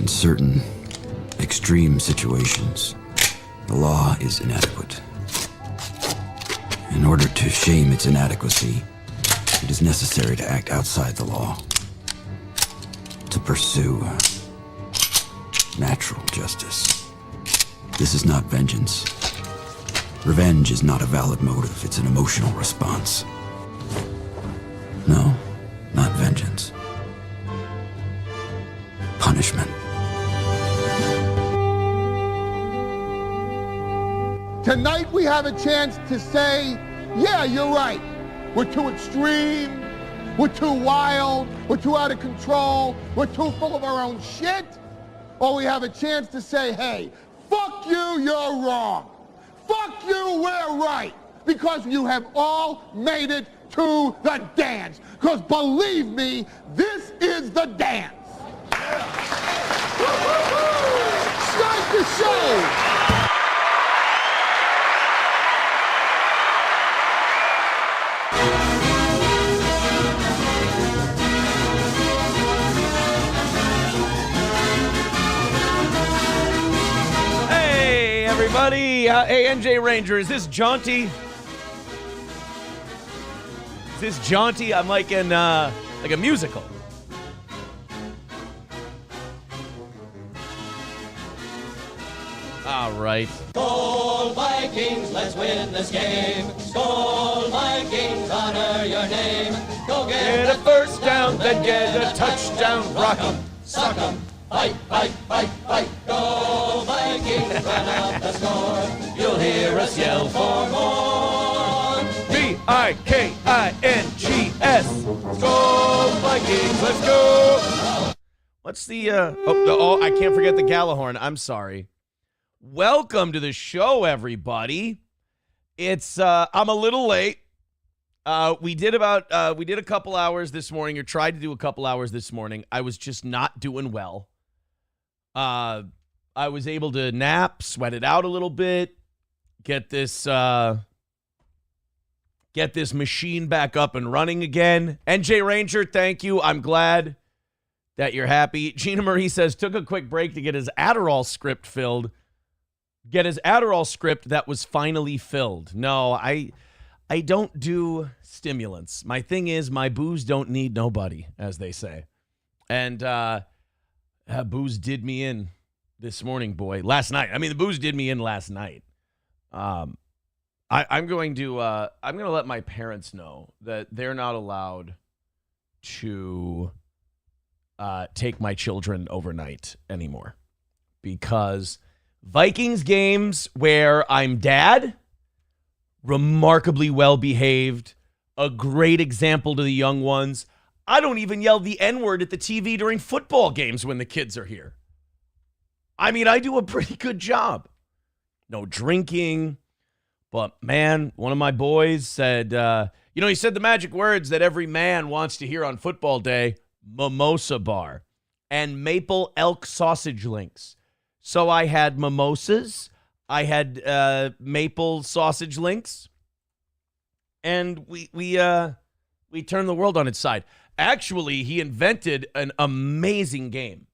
In certain extreme situations, the law is inadequate. In order to shame its inadequacy, it is necessary to act outside the law, to pursue natural justice. This is not vengeance. Revenge is not a valid motive, it's an emotional response. No, not vengeance. Punishment. Tonight we have a chance to say, yeah, you're right. We're too extreme, we're too wild, we're too out of control, we're too full of our own shit. Or we have a chance to say, hey, fuck you, you're wrong. Fuck you, we're right. Because you have all made it to the dance. Because believe me, this is the dance. Start the show. Everybody, hey, NJ Ranger, is this jaunty? Is this jaunty? I'm like in, like a musical. All right. Skol Vikings, let's win this game. Skol Vikings, honor your name. Go Get a first down, then get a touchdown. Rock 'em, suck 'em. Fight, fight, fight, fight, go Vikings, run up the score. You'll hear us yell for more. V-I-K-I-N-G-S. Skol Vikings, let's go. What's the, oh, I can't forget the Gallahorn. I'm sorry. Welcome to the show, everybody. It's, I'm a little late. We did a couple hours this morning, or tried to do a couple hours this morning. I was just not doing well. I was able to nap, sweat it out a little bit, get this machine back up and running again. NJ Ranger, thank you. I'm glad that you're happy. Gina Marie says, took a quick break to get his Adderall script filled. Get his Adderall script that was finally filled. No, I don't do stimulants. My thing is, my booze don't need nobody, as they say. And booze did me in this morning, boy. Last night. I mean, the booze did me in last night. I'm going to let my parents know that they're not allowed to take my children overnight anymore, because Vikings games where I'm dad, remarkably well behaved, a great example to the young ones. I don't even yell the N-word at the TV during football games when the kids are here. I mean, I do a pretty good job. No drinking. But, man, one of my boys said, he said the magic words that every man wants to hear on football day: mimosa bar and maple elk sausage links. So I had mimosas. I had maple sausage links. And we turned the world on its side. Actually, he invented an amazing game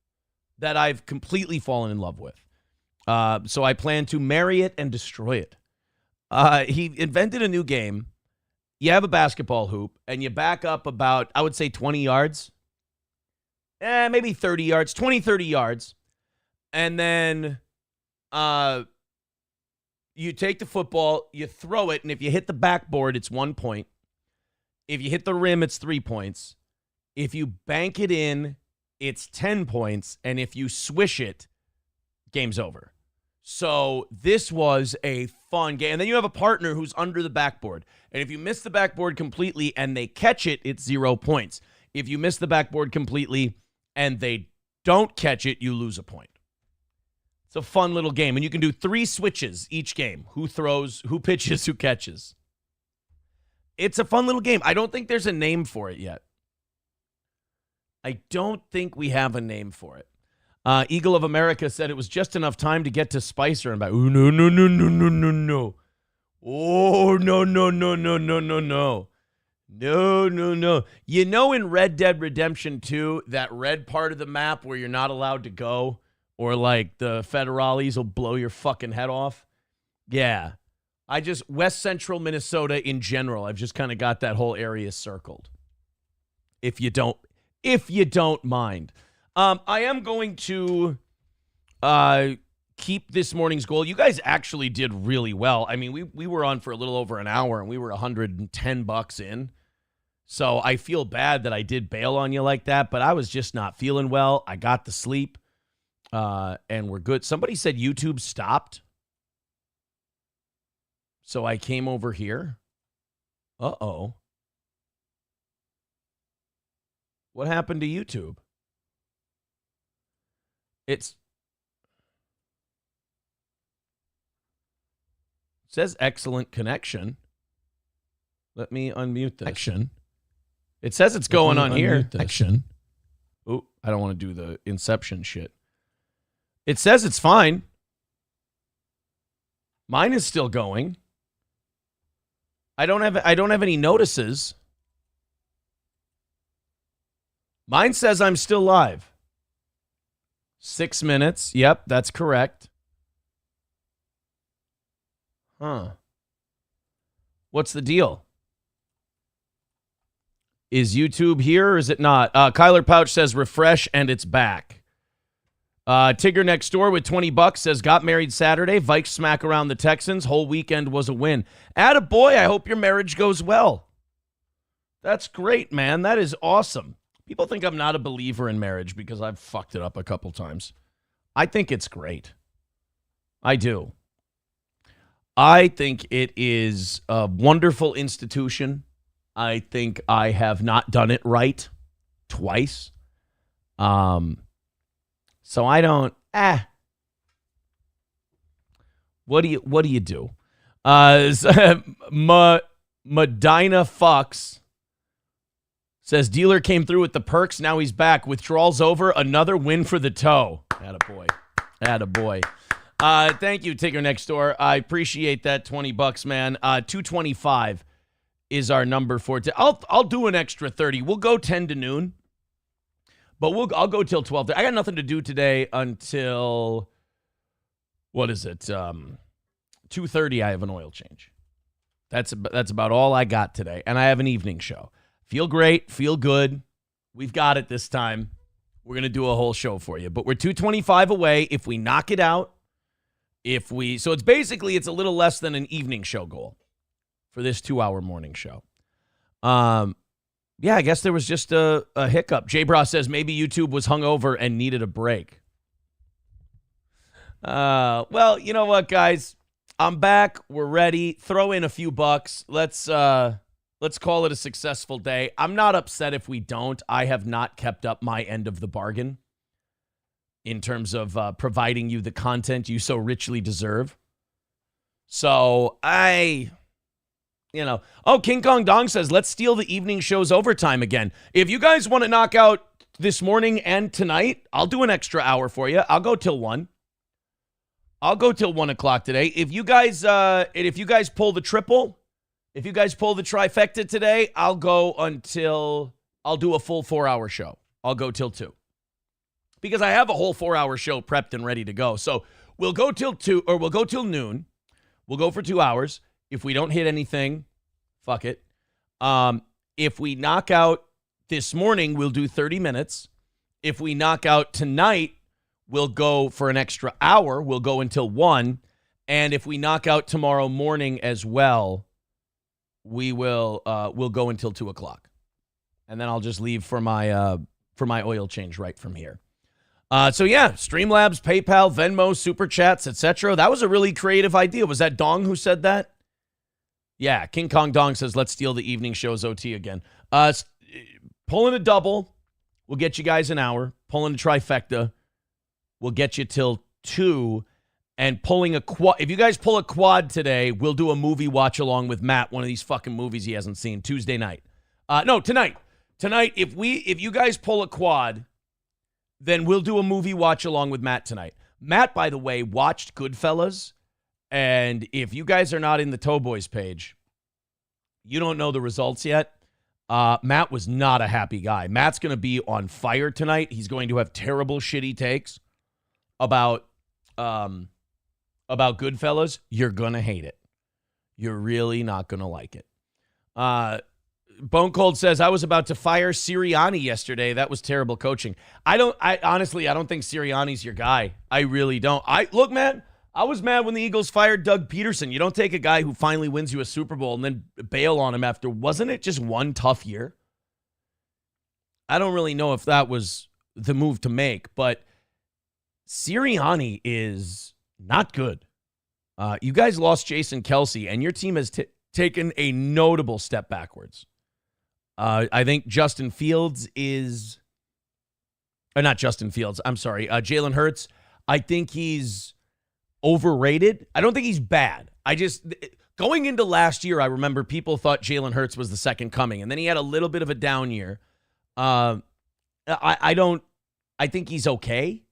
that I've completely fallen in love with. So I plan to marry it and destroy it. He invented a new game. You have a basketball hoop, and you back up about, I would say, 20 yards. Maybe 30 yards, 20, 30 yards. And then you take the football, you throw it, and if you hit the backboard, it's 1 point. If you hit the rim, it's 3 points. If you bank it in, it's 10 points. And if you swish it, game's over. So this was a fun game. And then you have a partner who's under the backboard. And if you miss the backboard completely and they catch it, it's 0 points. If you miss the backboard completely and they don't catch it, you lose a point. It's a fun little game. And you can do 3 switches each game. Who throws, who pitches, who catches. It's a fun little game. I don't think there's a name for it yet. I don't think we have a name for it. Eagle of America said it was just enough time to get to Spicer and back. Oh, no. Oh, no. No, no, no. You know in Red Dead Redemption 2, that red part of the map where you're not allowed to go, or like the federales will blow your fucking head off? Yeah. West Central Minnesota in general, I've just kind of got that whole area circled. If you don't mind. I am going to keep this morning's goal. You guys actually did really well. I mean, we were on for a little over an hour, and we were $110 in. So I feel bad that I did bail on you like that, but I was just not feeling well. I got the sleep, and we're good. Somebody said YouTube stopped. So I came over here. Uh-oh. What happened to YouTube? It says excellent connection. Let me unmute this. Connection. It says it's going on here. Connection. Oh, I don't want to do the Inception shit. It says it's fine. Mine is still going. I don't have any notices. Mine says I'm still live. 6 minutes. Yep, that's correct. Huh. What's the deal? Is YouTube here or is it not? Kyler Pouch says refresh and it's back. Tigger next door with $20 says got married Saturday. Vikes smack around the Texans. Whole weekend was a win. Attaboy, I hope your marriage goes well. That's great, man. That is awesome. People think I'm not a believer in marriage because I've fucked it up a couple times. I think it's great. I do. I think it is a wonderful institution. I think I have not done it right twice. So I don't, What do you do? Medina Fox says dealer came through with the perks. Now he's back. Withdrawals over. Another win for the toe. Attaboy. Thank you, Tigger Next Door. I appreciate that $20, man. 225 is our number for it. I'll do an extra 30. We'll go 10 to noon. But I'll go till 12. I got nothing to do today until, what is it? 2:30. I have an oil change. That's about all I got today. And I have an evening show. Feel great. Feel good. We've got it this time. We're going to do a whole show for you. But we're 225 away. If we knock it out, so it's basically, it's a little less than an evening show goal for this 2-hour morning show. Yeah, I guess there was just a hiccup. J-Bra says maybe YouTube was hungover and needed a break. Well, you know what, guys? I'm back. We're ready. Throw in a few bucks. Let's call it a successful day. I'm not upset if we don't. I have not kept up my end of the bargain in terms of providing you the content you so richly deserve. So King Kong Dong says, let's steal the evening show's overtime again. If you guys want to knock out this morning and tonight, I'll do an extra hour for you. I'll go till 1. I'll go till 1 o'clock today. If you guys pull the triple, if you guys pull the trifecta today, I'll do a full 4-hour show. I'll go till 2. Because I have a whole 4-hour show prepped and ready to go. So we'll go till 2, or we'll go till noon. We'll go for 2 hours. If we don't hit anything, fuck it. If we knock out this morning, we'll do 30 minutes. If we knock out tonight, we'll go for an extra hour. We'll go until 1. And if we knock out tomorrow morning as well, we'll go until 2 o'clock. And then I'll just leave for my oil change right from here. So yeah, Streamlabs, PayPal, Venmo, Super Chats, etc. That was a really creative idea. Was that Dong who said that? Yeah, King Kong Dong says, let's steal the evening show's OT again. Pulling a double will get you guys an hour. Pulling a trifecta will get you till 2. And pulling a quad. If you guys pull a quad today, we'll do a movie watch along with Matt, one of these fucking movies he hasn't seen, Tuesday night. No, tonight. Tonight, if you guys pull a quad, then we'll do a movie watch along with Matt tonight. Matt, by the way, watched Goodfellas. And if you guys are not in the Toe Boys page, you don't know the results yet. Matt was not a happy guy. Matt's going to be on fire tonight. He's going to have terrible, shitty takes about Goodfellas. You're going to hate it. You're really not going to like it. Bone Cold says, I was about to fire Sirianni yesterday. That was terrible coaching. Honestly, I don't think Sirianni's your guy. I really don't. Look, man, I was mad when the Eagles fired Doug Peterson. You don't take a guy who finally wins you a Super Bowl and then bail on him after, wasn't it just one tough year? I don't really know if that was the move to make, but Sirianni is not good. You guys lost Jason Kelsey, and your team has taken a notable step backwards. I think Justin Fields is... not Justin Fields, I'm sorry. Jalen Hurts, I think he's overrated. I don't think he's bad. Going into last year, I remember people thought Jalen Hurts was the second coming, and then he had a little bit of a down year. I think he's okay.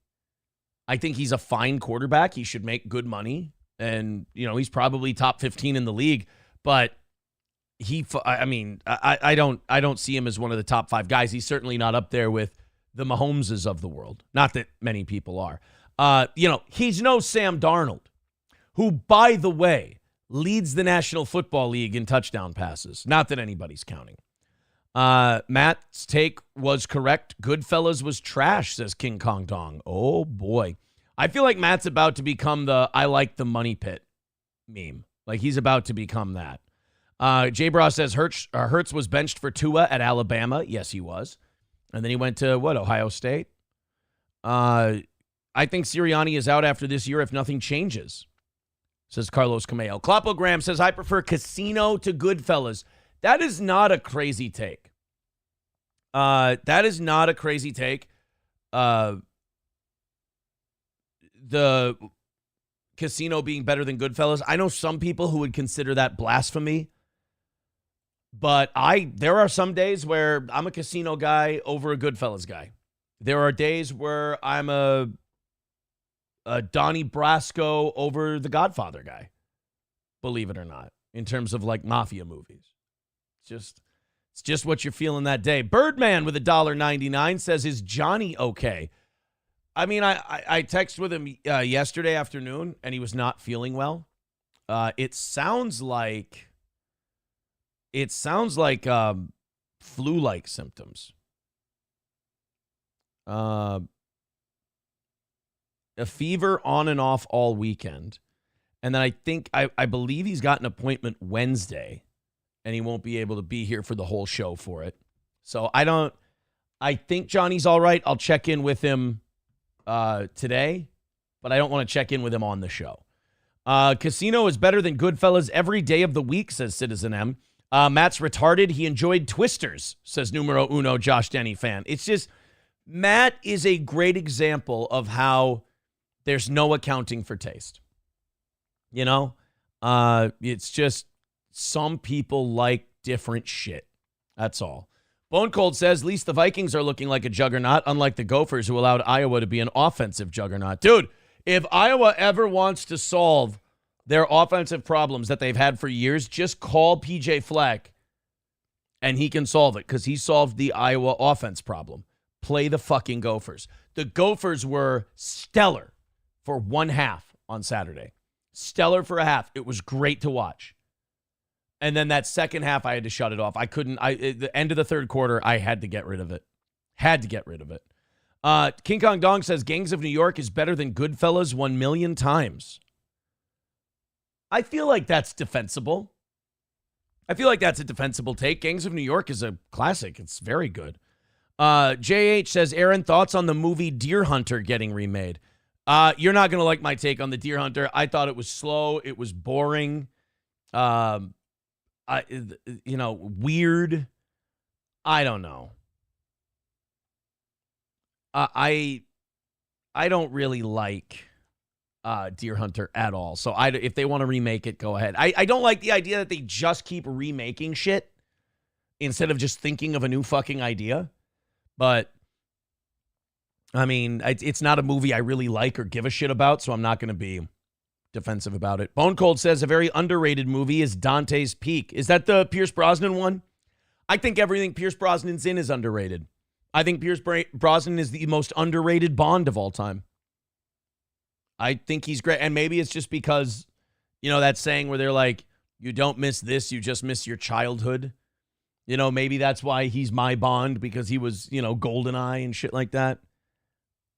I think he's a fine quarterback. He should make good money, and, he's probably top 15 in the league, but I don't see him as one of the top 5 guys. He's certainly not up there with the Mahomeses of the world. Not that many people are. He's no Sam Darnold, who, by the way, leads the National Football League in touchdown passes. Not that anybody's counting. Matt's take was correct. Goodfellas was trash, says King Kong Dong. Oh, boy. I feel like Matt's about to become the I like the money pit meme. Like, he's about to become that. J-Bra says Hurts was benched for Tua at Alabama. Yes, he was. And then he went to, Ohio State? I think Sirianni is out after this year if nothing changes, says Carlos Cameo. Clopogram says, I prefer Casino to Goodfellas. That is not a crazy take. The Casino being better than Goodfellas. I know some people who would consider that blasphemy. But there are some days where I'm a Casino guy over a Goodfellas guy. There are days where I'm a Donnie Brasco over the Godfather guy, believe it or not, in terms of like mafia movies. It's just what you're feeling that day. Birdman with $1.99 says, is Johnny okay? I mean, I texted with him yesterday afternoon, and he was not feeling well. It sounds like flu-like symptoms. A fever on and off all weekend. And then I believe he's got an appointment Wednesday, and he won't be able to be here for the whole show for it. So I think Johnny's all right. I'll check in with him today, but I don't want to check in with him on the show. Casino is better than Goodfellas every day of the week, says Citizen M. Matt's retarded. He enjoyed Twisters, says Numero Uno Josh Denny fan. It's just, Matt is a great example of how there's no accounting for taste. It's just some people like different shit. That's all. Bone Cold says, at least the Vikings are looking like a juggernaut, unlike the Gophers, who allowed Iowa to be an offensive juggernaut. Dude, if Iowa ever wants to solve their offensive problems that they've had for years, just call PJ Fleck and he can solve it, because he solved the Iowa offense problem. Play the fucking Gophers. The Gophers were stellar for one half on Saturday. Stellar for a half. It was great to watch. And then that second half, I had to shut it off. At the end of the third quarter, I had to get rid of it. King Kong Dong says, Gangs of New York is better than Goodfellas 1 million times. I feel like that's defensible. I feel like that's a defensible take. Gangs of New York is a classic. It's very good. JH says, Aaron, thoughts on the movie Deer Hunter getting remade? You're not going to like my take on the Deer Hunter. I thought it was slow. It was boring. Weird. I don't know. I don't really like Deer Hunter at all. So if they want to remake it, go ahead. I don't like the idea that they just keep remaking shit instead of just thinking of a new fucking idea. But I mean, it's not a movie I really like or give a shit about, so I'm not going to be defensive about it. Bone Cold says a very underrated movie is Dante's Peak. Is that the Pierce Brosnan one? I think everything Pierce Brosnan's in is underrated. I think Pierce Brosnan is the most underrated Bond of all time. I think he's great. And maybe it's just because, that saying where they're like, you don't miss this, you just miss your childhood. Maybe that's why he's my Bond, because he was, GoldenEye and shit like that.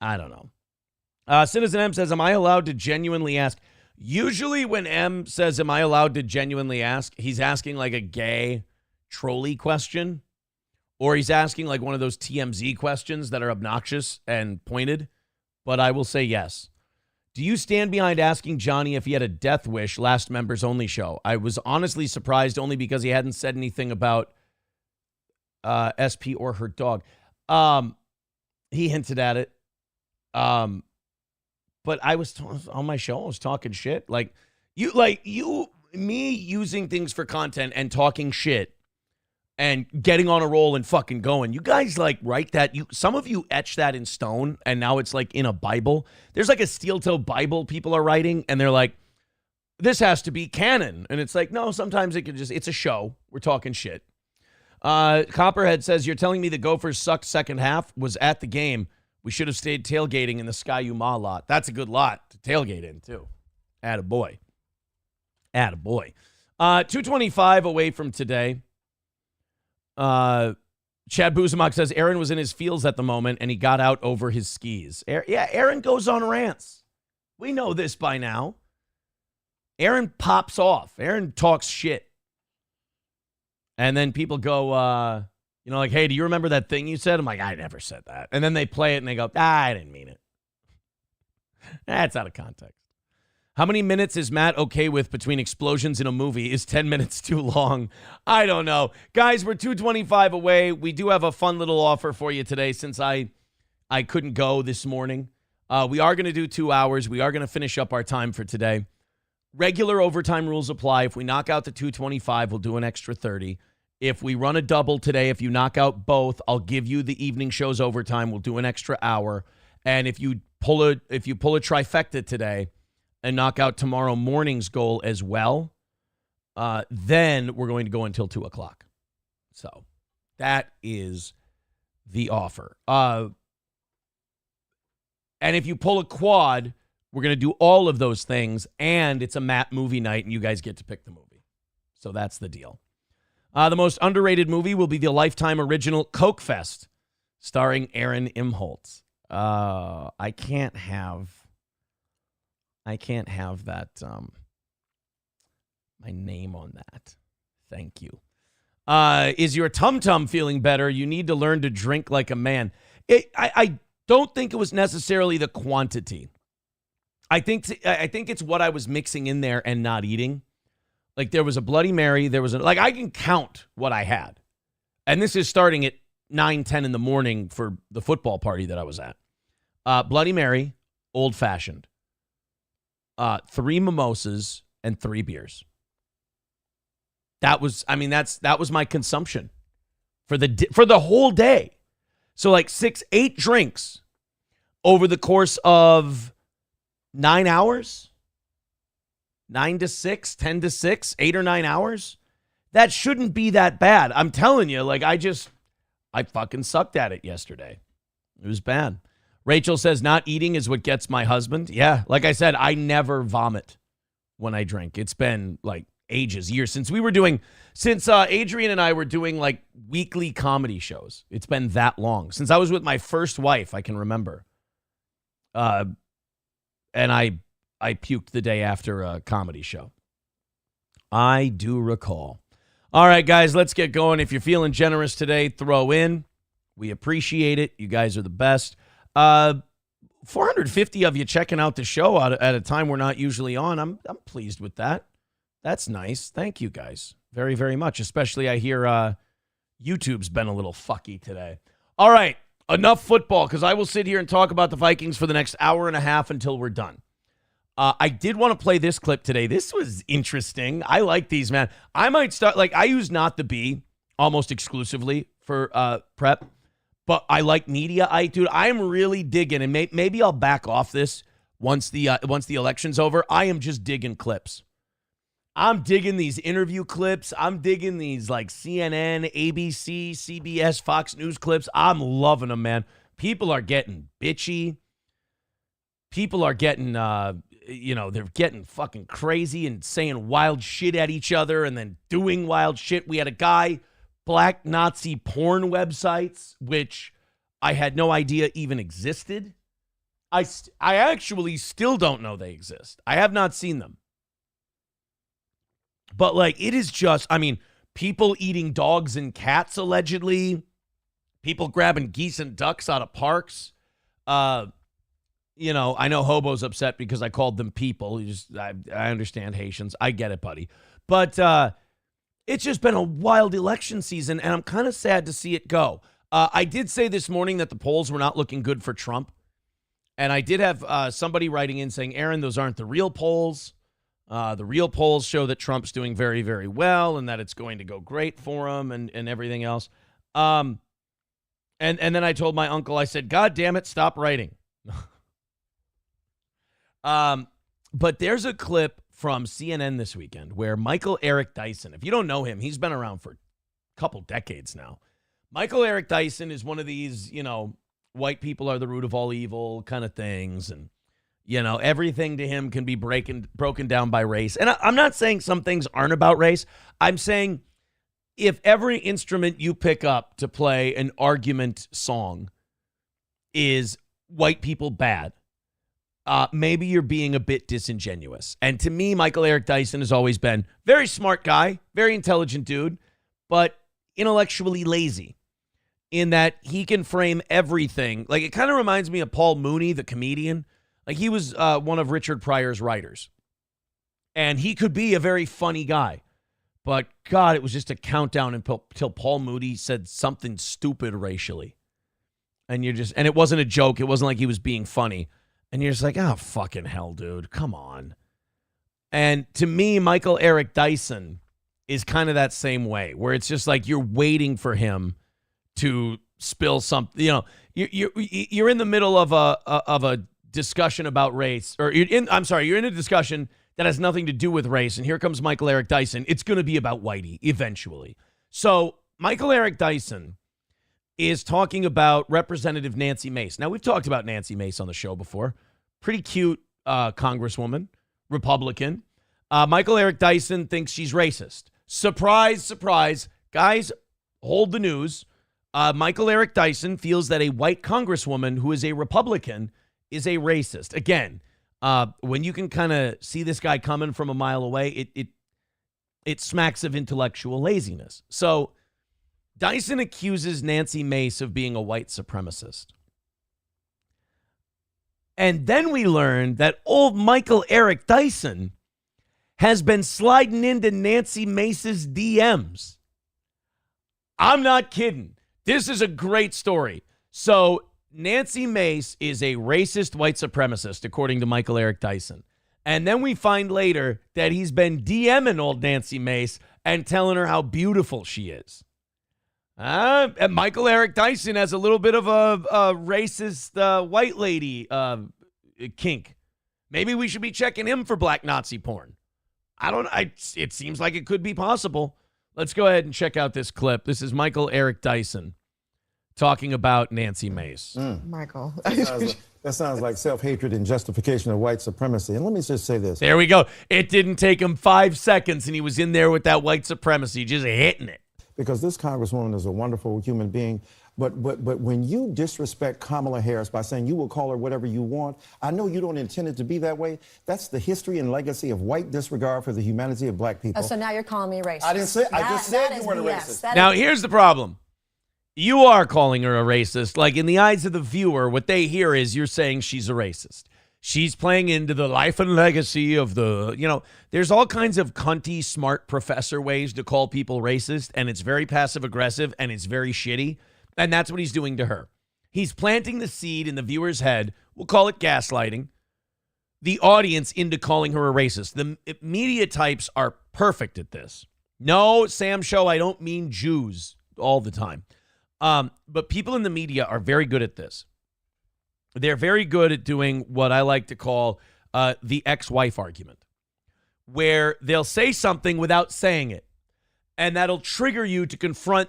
I don't know. Citizen M says, am I allowed to genuinely ask? Usually when M says, am I allowed to genuinely ask, he's asking like a gay trolley question, or he's asking like one of those TMZ questions that are obnoxious and pointed, but I will say yes. Do you stand behind asking Johnny if he had a death wish last members only show? I was honestly surprised only because he hadn't said anything about SP or her dog. He hinted at it. But I was on my show, I was talking shit. Me using things for content and talking shit and getting on a roll and fucking going. You guys write that. Some of you etch that in stone, and now it's in a Bible. There's a steel-toe Bible people are writing, and they're like, this has to be canon. And it's no, sometimes it's a show. We're talking shit. Copperhead says, you're telling me the Gophers sucked second half? Was at the game. We should have stayed tailgating in the Sky Yuma lot. That's a good lot to tailgate in, too. Attaboy. 225 away from today. Chad Buzamok says Aaron was in his feels at the moment and he got out over his skis. Aaron goes on rants. We know this by now. Aaron pops off. Aaron talks shit. And then people go, hey, do you remember that thing you said? I'm like, I never said that. And then they play it and they go, I didn't mean it. That's out of context. How many minutes is Matt okay with between explosions in a movie? Is 10 minutes too long? I don't know. Guys, we're 225 away. We do have a fun little offer for you today since I couldn't go this morning. We are going to do 2 hours. We are going to finish up our time for today. Regular overtime rules apply. If we knock out the 225, we'll do an extra 30. If we run a double today, if you knock out both, I'll give you the evening show's overtime. We'll do an extra hour. And if you pull a trifecta today and knock out tomorrow morning's goal as well, then we're going to go until 2 o'clock. So that is the offer. And if you pull a quad, we're going to do all of those things, and it's a Matt movie night, and you guys get to pick the movie. So that's the deal. The most underrated movie will be the Lifetime original Coke Fest, starring Aaron Imholtz. I can't have that, my name on that. Thank you. Is your tum-tum feeling better? You need to learn to drink like a man. I don't think it was necessarily the quantity. I think it's what I was mixing in there and not eating. There was a Bloody Mary. There was I can count what I had. And this is starting at 9-10 in the morning for the football party that I was at. Bloody Mary, old fashioned. 3 mimosas and 3 beers. That was my consumption for the whole day. So 8 drinks over the course of 9 hours. 9 to 6, 10 to 6, 8 or 9 hours. That shouldn't be that bad. I'm telling you, I fucking sucked at it yesterday. It was bad. Rachel says not eating is what gets my husband. Yeah, like I said, I never vomit when I drink. It's been ages, years since Adrian and I were doing weekly comedy shows. It's been that long. Since I was with my first wife, I can remember. And I puked the day after a comedy show. I do recall. All right, guys, let's get going. If you're feeling generous today, throw in. We appreciate it. You guys are the best. 450 of you checking out the show at a time we're not usually on. I'm pleased with that. That's nice. Thank you, guys, very, very much. Especially I hear YouTube's been a little fucky today. All right, enough football, because I will sit here and talk about the Vikings for the next hour and a half until we're done. I did want to play this clip today. This was interesting. I like these, man. I might start, I use Not the Bee almost exclusively for prep, but I like media. I'm really digging, and maybe I'll back off this once the election's over. I am just digging clips. I'm digging these interview clips. I'm digging these like CNN, ABC, CBS, Fox News clips. I'm loving them, man. People are getting bitchy. People are getting, they're getting fucking crazy and saying wild shit at each other and then doing wild shit. We had a guy, black Nazi porn websites, which I had no idea even existed. I actually still don't know they exist. I have not seen them. But, like, it is just, I mean, people eating dogs and cats, allegedly. People grabbing geese and ducks out of parks. I know Hobo's upset because I called them people. I understand Haitians. I get it, buddy. But it's just been a wild election season, and I'm kind of sad to see it go. I did say this morning that the polls were not looking good for Trump. And I did have somebody writing in saying, Aaron, those aren't the real polls. The real polls show that Trump's doing very, very well and that it's going to go great for him and everything else. And then I told my uncle, I said, God damn it, stop writing. But there's a clip from CNN this weekend where Michael Eric Dyson, if you don't know him, he's been around for a couple decades now. Michael Eric Dyson is one of these, white people are the root of all evil kind of things. And, everything to him can be broken down by race. And I'm not saying some things aren't about race. I'm saying if every instrument you pick up to play an argument song is white people bad, maybe you're being a bit disingenuous. And to me, Michael Eric Dyson has always been very smart guy, very intelligent dude, but intellectually lazy in that he can frame everything. Like, it kind of reminds me of Paul Mooney, the comedian. Like, he was one of Richard Pryor's writers. And he could be a very funny guy. But, God, it was just a countdown until Paul Mooney said something stupid racially. And it wasn't a joke. It wasn't like he was being funny. And you're just like, oh, fucking hell, dude. Come on. And to me, Michael Eric Dyson is kind of that same way, where it's just like you're waiting for him to spill something. You're in the middle of a discussion about race, or you're in a discussion that has nothing to do with race, and here comes Michael Eric Dyson. It's going to be about whitey eventually. So Michael Eric Dyson is talking about Representative Nancy Mace. Now, we've talked about Nancy Mace on the show before. Pretty cute congresswoman, Republican. Michael Eric Dyson thinks she's racist. Surprise, surprise. Guys, hold the news. Michael Eric Dyson feels that a white congresswoman who is a Republican is a racist. Again, when you can kind of see this guy coming from a mile away, it smacks of intellectual laziness. So Dyson accuses Nancy Mace of being a white supremacist. And then we learned that old Michael Eric Dyson has been sliding into Nancy Mace's DMs. I'm not kidding. This is a great story. So Nancy Mace is a racist white supremacist, according to Michael Eric Dyson. And then we find later that he's been DMing old Nancy Mace and telling her how beautiful she is. And Michael Eric Dyson has a little bit of a racist white lady kink. Maybe we should be checking him for black Nazi porn. It seems like it could be possible. Let's go ahead and check out this clip. This is Michael Eric Dyson talking about Nancy Mace. Michael. That sounds like self-hatred and justification of white supremacy. And let me just say this. There we go. It didn't take him 5 seconds, and he was in there with that white supremacy, just hitting it. Because this congresswoman is a wonderful human being. But when you disrespect Kamala Harris by saying you will call her whatever you want, I know you don't intend it to be that way. That's the history and legacy of white disregard for the humanity of black people. Oh, so now you're calling me racist. I didn't say. I just said you weren't a racist. Now, here's the problem. You are calling her a racist. Like, in the eyes of the viewer, what they hear is you're saying she's a racist. She's playing into the life and legacy of there's all kinds of cunty, smart professor ways to call people racist, and it's very passive-aggressive, and it's very shitty, and that's what he's doing to her. He's planting the seed in the viewer's head, we'll call it gaslighting, the audience into calling her a racist. The media types are perfect at this. No, Sam Show, I don't mean Jews all the time. But people in the media are very good at this. They're very good at doing what I like to call the ex-wife argument, where they'll say something without saying it. And that'll trigger you to confront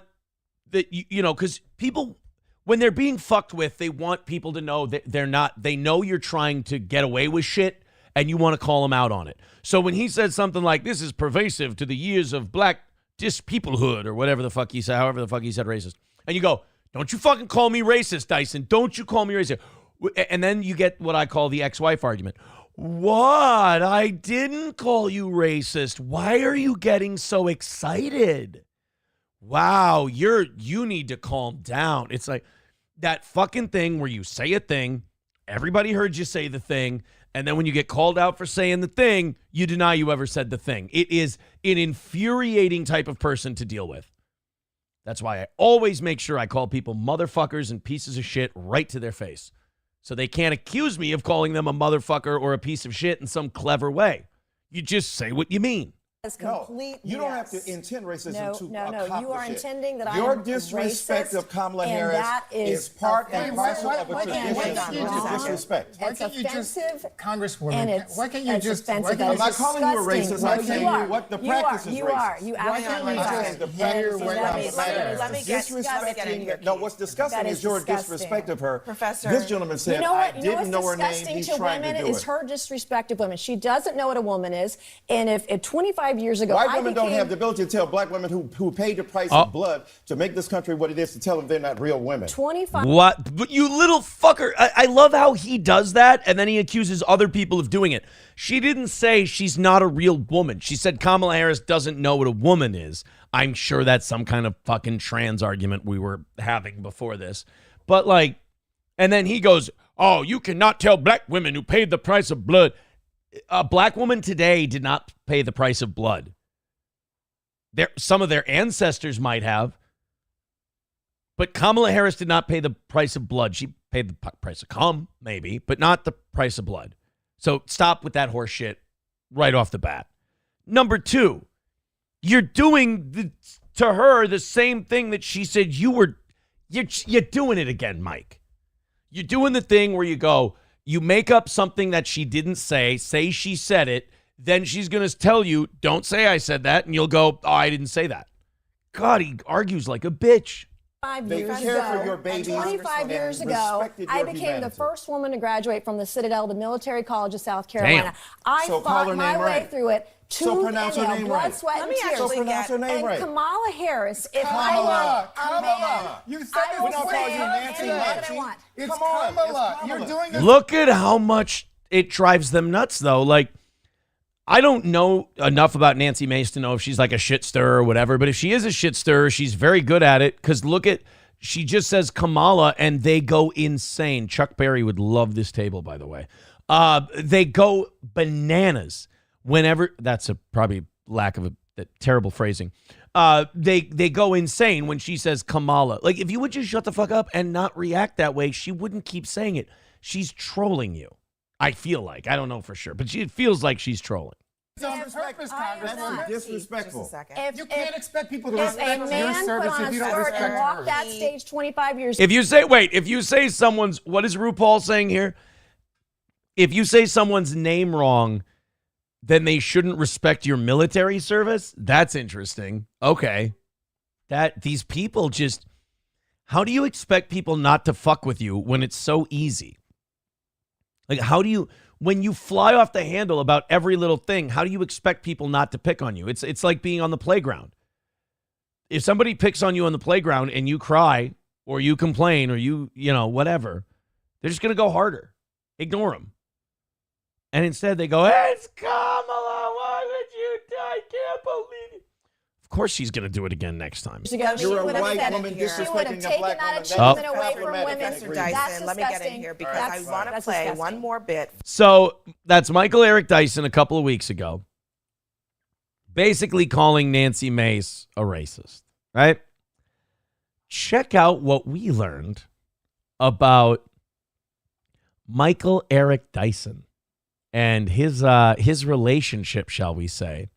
that, because people, when they're being fucked with, they want people to know that they know you're trying to get away with shit and you want to call them out on it. So when he said something like, this is pervasive to the years of black dispeoplehood or whatever the fuck he said, however the fuck he said racist. And you go, don't you fucking call me racist, Dyson. Don't you call me racist. And then you get what I call the ex-wife argument. What? I didn't call you racist. Why are you getting so excited? Wow, you need to calm down. It's like that fucking thing where you say a thing, everybody heard you say the thing, and then when you get called out for saying the thing, you deny you ever said the thing. It is an infuriating type of person to deal with. That's why I always make sure I call people motherfuckers and pieces of shit right to their face. So they can't accuse me of calling them a motherfucker or a piece of shit in some clever way. You just say what you mean. No, you don't have to intend racism to accomplish you are intending that Your I am disrespect racist, of Kamala and Harris that is part and parcel of a why can't tradition you of just- disrespect. It's offensive, Congresswoman, and it's, why can't you it's just? offensive. Why and can't I'm not calling you a disgusting. racist. No, I'm you saying are. what the You practice are. is You racist. are. You absolutely I'm are. saying the And practice let me- is let me disrespecting. No, what's disgusting That is is your disgusting. disrespect of her. Professor. This gentleman said, You know I what? didn't know her name. Disgusting He's to trying women to do is it. her disrespect of women. She doesn't know what a woman is. And if 25 years ago, White women don't have the ability to tell black women who paid the price of blood to make this country what it is, to tell them they're not real women. 25. What? But you little fucker. I love how he does that, and then he accuses other people of doing it. She didn't say she's not a real woman. She said Kamala Harris doesn't know what a woman is. I'm sure that's some kind of fucking trans argument we were having before this. But like, and then he goes, oh, you cannot tell black women who paid the price of blood. A black woman today did not pay the price of blood. Some of their ancestors might have. But Kamala Harris did not pay the price of blood. She paid the price of cum, maybe, but not the price of blood. So stop with that horse shit right off the bat. Number two, you're doing to her the same thing that she said you were. You're doing it again, Mike. You're doing the thing where you go, you make up something that she didn't say she said it, then she's going to tell you, don't say I said that, and you'll go, oh, I didn't say that. God, he argues like a bitch. 25 They years care ago, for your babies 25 years and ago, respected I your became humanity. the first woman to graduate from the Citadel, the Military College of South Carolina. Damn. I So call her fought my name way right. through it. So Tooth pronounce and her nail, name blood, right. sweat, Let and me tears. So actually pronounce her name And right. Kamala Harris, if Kamala. I were a Kamala. man, You said I this will We're not say calling you Nancy anything that I Nancy. want. It's Come on, Kamala. it's Kamala. You're doing this. Look at how much it drives them nuts, though. Like, I don't know enough about Nancy Mace to know if she's like a shit stirrer or whatever, but if she is a shit stirrer, she's very good at it, because look at, she just says Kamala and they go insane. Chuck Berry would love this table, by the way. They go bananas whenever, that's a probably lack of a terrible phrasing. They go insane when she says Kamala. Like, if you would just shut the fuck up and not react that way, she wouldn't keep saying it. She's trolling you. I feel like. I don't know for sure, but it feels like she's trolling. It's on purpose, Congresswoman. That's disrespectful. Just a second. If, You can't expect people to if a respect your man put service on if a you don't skirt respect and walked hers. that stage 25 years If you say someone's, what is RuPaul saying here? If you say someone's name wrong, then they shouldn't respect your military service? That's interesting. Okay. These people just, how do you expect people not to fuck with you when it's so easy? Like, how do you, when you fly off the handle about every little thing, how do you expect people not to pick on you? It's like being on the playground. If somebody picks on you on the playground and you cry or you complain or you know, whatever, they're just going to go harder. Ignore them. And instead they go, hey, it's Kamala. Why would you do? I can't believe it. Of course she's going to do it again next time. ago, she You're a would have white said woman it. She would have disrespecting a taken black that woman. achievement That's away from problematic. women. Professor That's Dyson, let me get in disgusting. here because That's- I want to that's play disgusting. one more bit. So that's Michael Eric Dyson a couple of weeks ago, basically calling Nancy Mace a racist, right? Check out what we learned about Michael Eric Dyson and his relationship, shall we say,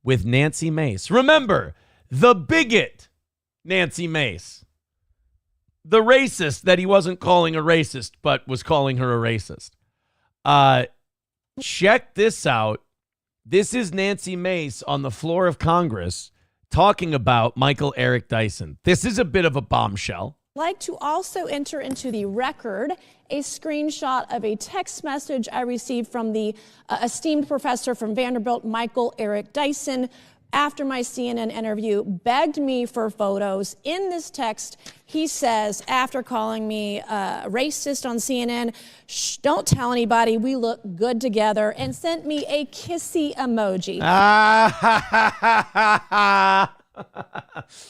with Nancy Mace. Remember, the bigot Nancy Mace. The racist that he wasn't calling a racist, but was calling her a racist. Check this out. This is Nancy Mace on the floor of Congress talking about Michael Eric Dyson. This is a bit of a bombshell. Like to also enter into the record a screenshot of a text message I received from the esteemed professor from Vanderbilt, Michael Eric Dyson, after my CNN interview, begged me for photos. In this text, he says, after calling me racist on CNN, shh, don't tell anybody, we look good together, and sent me a kissy emoji.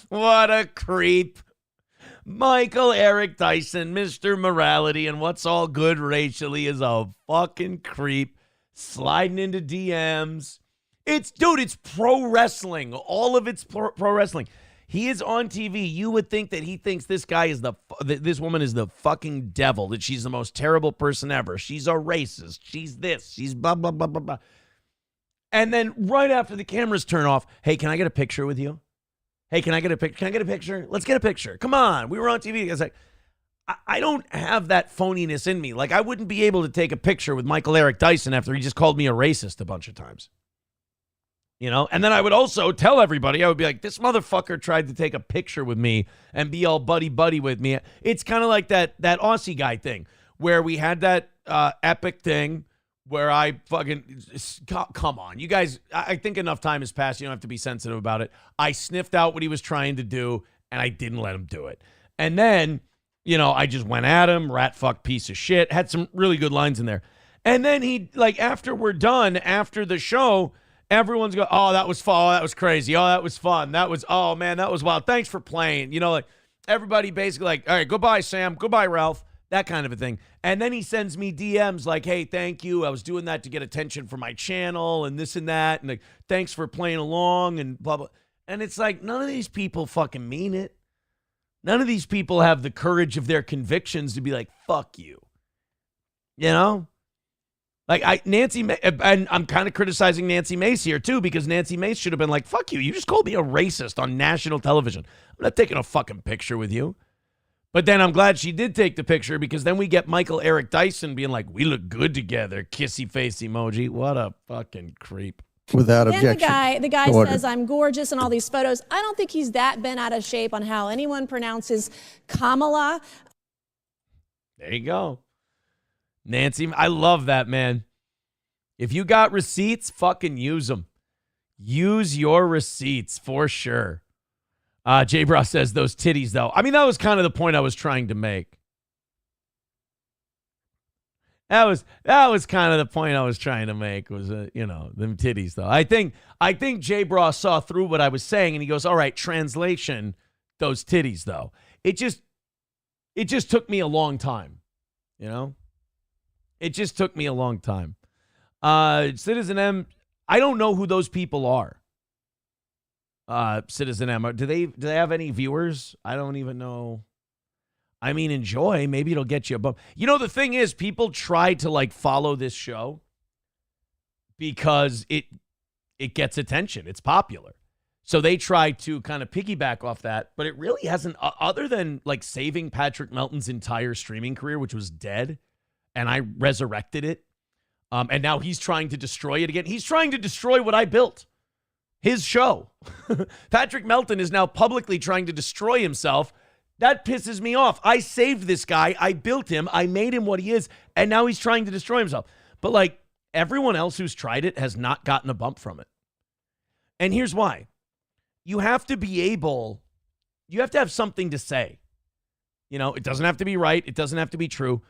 What a creep. Michael Eric Dyson, Mr. Morality, and what's all good racially is a fucking creep sliding into DMs. It's pro wrestling. All of it's pro wrestling. He is on TV. You would think that he thinks this guy is this woman is the fucking devil, that she's the most terrible person ever. She's a racist. She's this. She's blah, blah, blah, blah, blah. And then right after the cameras turn off, hey, can I get a picture with you? Hey, can I get a picture? Can I get a picture? Let's get a picture. Come on. We were on TV. I was like, I don't have that phoniness in me. Like, I wouldn't be able to take a picture with Michael Eric Dyson after he just called me a racist a bunch of times. You know, and then I would also tell everybody, I would be like, this motherfucker tried to take a picture with me and be all buddy-buddy with me. It's kind of like that Aussie guy thing where we had that epic thing where I fucking, come on. You guys, I think enough time has passed. You don't have to be sensitive about it. I sniffed out what he was trying to do, and I didn't let him do it. And then, you know, I just went at him, rat fuck piece of shit, had some really good lines in there. And then he, like, after we're done, after the show, everyone's going, oh, that was fun. Oh, that was crazy. Oh, that was fun. That was, oh, man, that was wild. Thanks for playing. You know, like, everybody basically like, all right, goodbye, Sam. Goodbye, Ralph. That kind of a thing. And then he sends me DMs like, hey, thank you. I was doing that to get attention for my channel and this and that. And like, thanks for playing along and blah, blah. And it's like, none of these people fucking mean it. None of these people have the courage of their convictions to be like, fuck you. You know? Like, and I'm kind of criticizing Nancy Mace here, too, because Nancy Mace should have been like, fuck you. You just called me a racist on national television. I'm not taking a fucking picture with you. But then I'm glad she did take the picture, because then we get Michael Eric Dyson being like, we look good together, kissy face emoji. What a fucking creep. Without Then objection. the guy says I'm gorgeous in all these photos. I don't think he's that bent out of shape on how anyone pronounces Kamala. There you go. Nancy, I love that, man. If you got receipts, fucking use them. Use your receipts for sure. J. Bra says those titties, though. I mean, that was kind of the point I was trying to make. That was kind of the point I was trying to make was, you know, them titties, though. I think J. Bra saw through what I was saying, and he goes, all right, translation, those titties, though. It just took me a long time, you know? It just took me a long time. Citizen M, I don't know who those people are. Citizen M, do they have any viewers? I don't even know. I mean, enjoy. Maybe it'll get you a bump. You know, the thing is, people try to like follow this show because it gets attention. It's popular. So they try to kind of piggyback off that, but it really hasn't, other than like saving Patrick Melton's entire streaming career, which was dead, and I resurrected it. And now he's trying to destroy it again. He's trying to destroy what I built. His show. Patrick Melton is now publicly trying to destroy himself. That pisses me off. I saved this guy. I built him. I made him what he is. And now he's trying to destroy himself. But like everyone else who's tried it has not gotten a bump from it. And here's why. You have to have something to say. You know, it doesn't have to be right. It doesn't have to be true.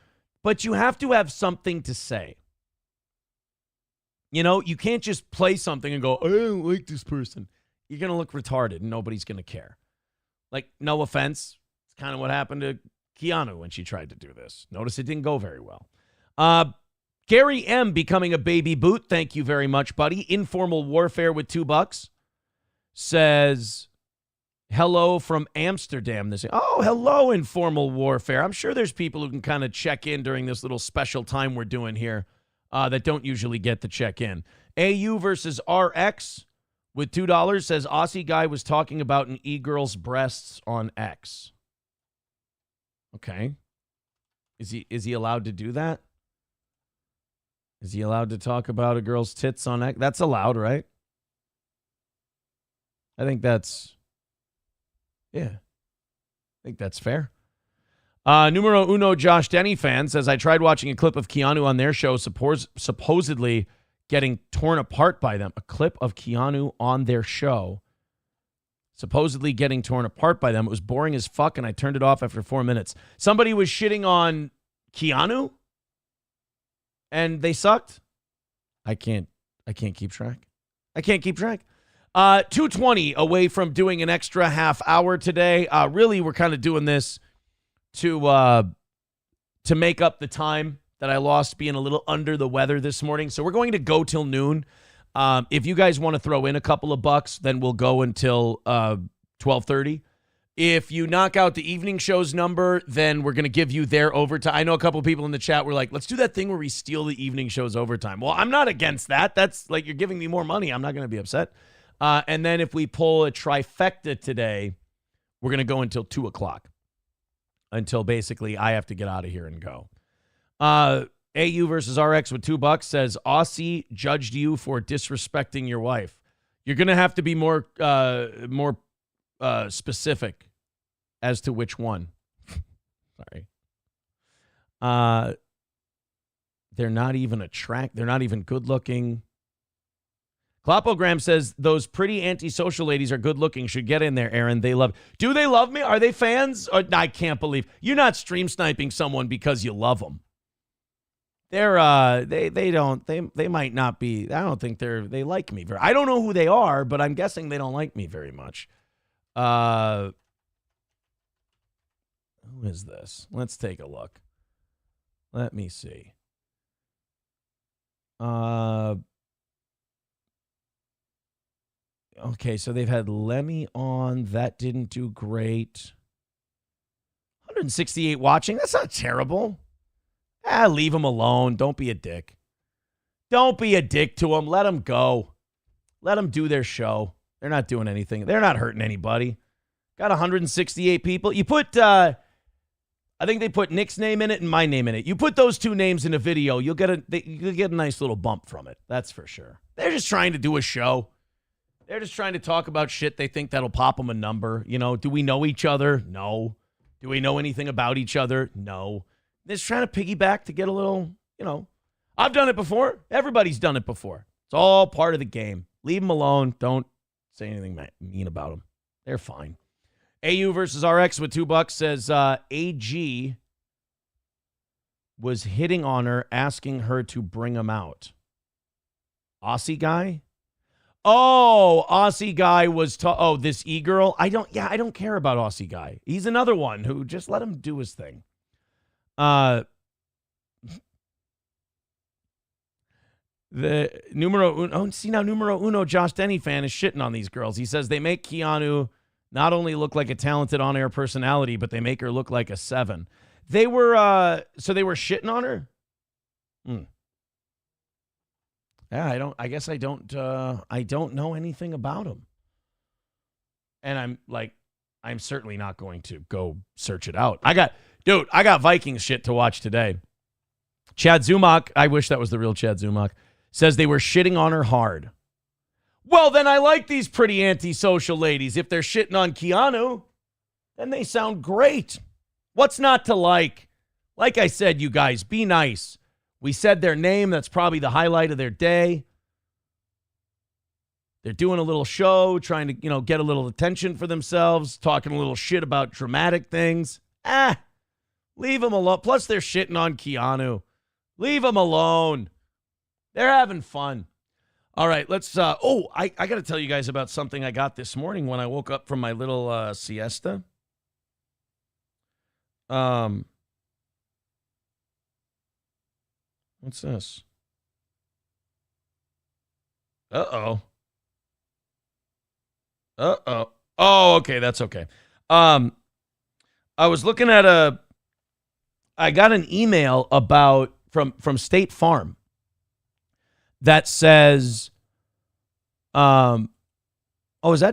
But you have to have something to say. You know, you can't just play something and go, I don't like this person. You're going to look retarded and nobody's going to care. Like, no offense. It's kind of what happened to Keanu when she tried to do this. Notice it didn't go very well. Gary M. becoming a baby boot. Thank you very much, buddy. Informal Warfare with $2 says, hello from Amsterdam. Oh, hello, Informal Warfare. I'm sure there's people who can kind of check in during this little special time we're doing here. That don't usually get to check in. AU versus RX with $2 says Aussie guy was talking about an e-girl's breasts on X. Okay. Is he allowed to do that? Is he allowed to talk about a girl's tits on X? That's allowed, right? I think that's fair. Numero uno Josh Denny fan says, I tried watching a clip of Keanu on their show, supposedly getting torn apart by them. A clip of Keanu on their show, supposedly getting torn apart by them. It was boring as fuck, and I turned it off after 4 minutes. Somebody was shitting on Keanu, and they sucked. I can't keep track. 2:20 away from doing an extra half hour today. Really, we're kind of doing this to make up the time that I lost being a little under the weather this morning. So we're going to go till noon. If you guys want to throw in a couple of bucks, then we'll go until 12:30. If you knock out the evening show's number, then we're going to give you their overtime. I know a couple of people in the chat were like, let's do that thing where we steal the evening show's overtime. Well, I'm not against that. That's like, you're giving me more money. I'm not going to be upset. And then if we pull a trifecta today, we're going to go until 2 o'clock. Until basically I have to get out of here and go. AU versus RX with $2 says, Aussie judged you for disrespecting your wife. You're going to have to be more specific as to which one. Sorry. They're not even they're not even good looking. Klopogram says, those pretty antisocial ladies are good looking. Should get in there, Aaron. Do they love me? Are they fans? I can't believe you're not stream sniping someone because you love them. They might not be. I don't think they like me very. I don't know who they are, but I'm guessing they don't like me very much. Who is this? Let's take a look. Let me see. Okay, so they've had Lemmy on. That didn't do great. 168 watching. That's not terrible. Leave them alone. Don't be a dick. Don't be a dick to them. Let them go. Let them do their show. They're not doing anything. They're not hurting anybody. Got 168 people. You put, I think they put Nick's name in it and my name in it. You put those two names in a video, you'll get a nice little bump from it. That's for sure. They're just trying to do a show. They're just trying to talk about shit they think that'll pop them a number. You know, do we know each other? No. Do we know anything about each other? No. They're just trying to piggyback to get a little, I've done it before. Everybody's done it before. It's all part of the game. Leave them alone. Don't say anything mean about them. They're fine. AU versus RX with $2 says AG was hitting on her, asking her to bring him out. Aussie guy? Oh, Aussie guy was this e-girl. I don't care about Aussie guy. He's another one who just let him do his thing. The numero uno Josh Denny fan is shitting on these girls. He says they make Keanu not only look like a talented on-air personality, but they make her look like a 7. They were shitting on her. Yeah, I don't know anything about him. And I'm certainly not going to go search it out. I got Vikings shit to watch today. Chad Zumach, I wish that was the real Chad Zumach, says they were shitting on her hard. Well, then I like these pretty antisocial ladies. If they're shitting on Keanu, then they sound great. What's not to like? Like I said, you guys, be nice. We said their name. That's probably the highlight of their day. They're doing a little show, trying to, get a little attention for themselves, talking a little shit about dramatic things. Leave them alone. Plus, they're shitting on Keanu. Leave them alone. They're having fun. All right, let's, I got to tell you guys about something I got this morning when I woke up from my little siesta. What's this? Uh-oh. Oh, okay, that's okay. I was looking at I got an email about from State Farm that says, is that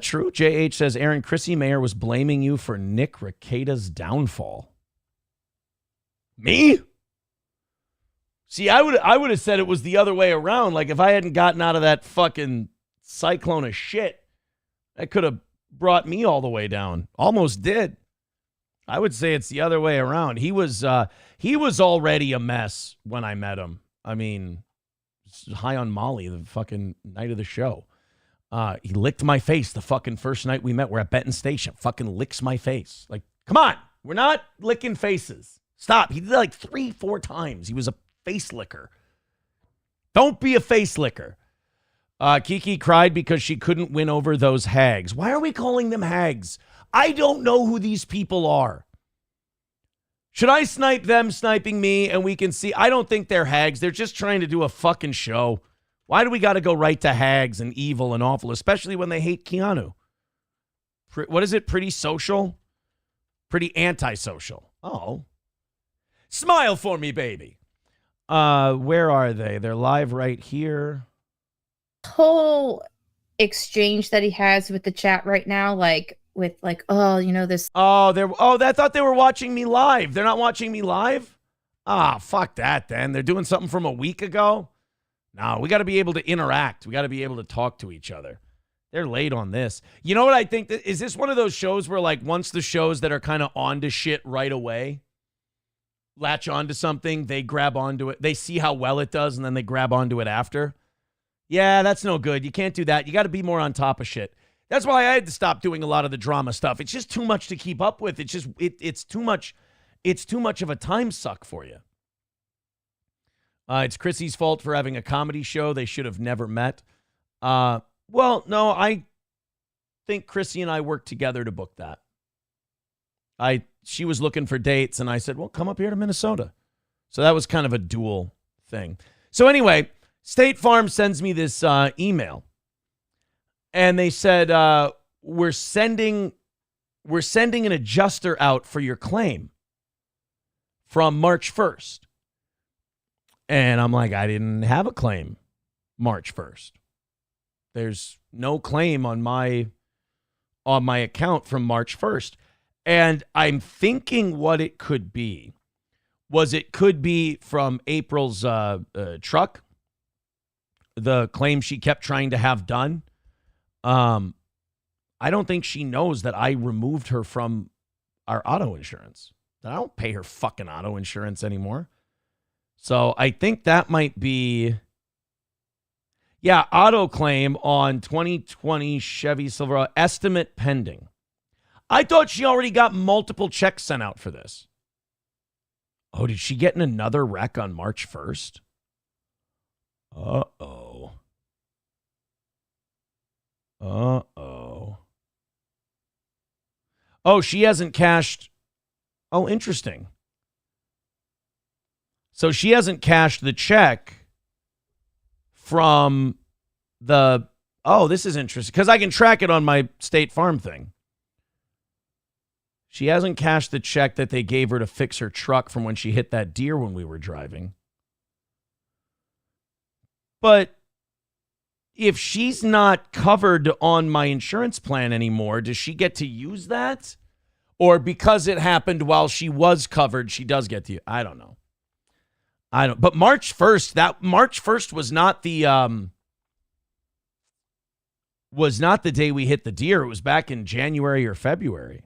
true? JH says, Aaron, Chrissy Mayer was blaming you for Nick Rekieta's downfall. Me? See, I would have said it was the other way around. Like, if I hadn't gotten out of that fucking cyclone of shit, that could have brought me all the way down. Almost did. I would say it's the other way around. He was already a mess when I met him. I mean, high on Molly the fucking night of the show. He licked my face the fucking first night we met. We're at Benton Station. Fucking licks my face. Like, come on. We're not licking faces. Stop. He did that like 3-4 times. He was a face licker. Don't be a face licker. Kiki cried because she couldn't win over those hags. Why are we calling them hags? I don't know who these people are. Should I snipe them sniping me and we can see? I don't think they're hags. They're just trying to do a fucking show. Why do we got to go right to hags and evil and awful, especially when they hate Keanu? What is it? Pretty social? Pretty antisocial. Oh. Smile for me, baby. Where are they? They're live right here. Whole exchange that he has with the chat right now, like with like, oh, you know, this. I thought they were watching me live. They're not watching me live? Fuck that then. They're doing something from a week ago. No, we got to be able to interact. We got to be able to talk to each other. They're late on this. You know what I think? Is this one of those shows where, like, once the shows that are kind of onto shit right away latch onto something, they grab onto it. They see how well it does, and then they grab onto it after? Yeah, that's no good. You can't do that. You got to be more on top of shit. That's why I had to stop doing a lot of the drama stuff. It's just too much to keep up with. It's just it's too much. It's too much of a time suck for you. It's Chrissy's fault for having a comedy show. They should have never met. Well, no, I think Chrissy and I worked together to book that. She was looking for dates, and I said, well, come up here to Minnesota. So that was kind of a dual thing. So anyway, State Farm sends me this email, and they said, we're sending an adjuster out for your claim from March 1st. And I'm like, I didn't have a claim March 1st. There's no claim on my account from March 1st. And I'm thinking what it could be was it could be from April's truck, the claim she kept trying to have done. I don't think she knows that I removed her from our auto insurance. That I don't pay her fucking auto insurance anymore. So I think that might be, yeah, auto claim on 2020 Chevy Silverado, estimate pending. I thought she already got multiple checks sent out for this. Oh, did she get in another wreck on March 1st? Uh-oh. Uh-oh. Oh, she hasn't cashed. Oh, interesting. So she hasn't cashed the check from the, oh, this is interesting, because I can track it on my State Farm thing. She hasn't cashed the check that they gave her to fix her truck from when she hit that deer when we were driving. But if she's not covered on my insurance plan anymore, does she get to use that? Or because it happened while she was covered, she does get to, I don't know. But March 1st was not the day we hit the deer. It was back in January or February.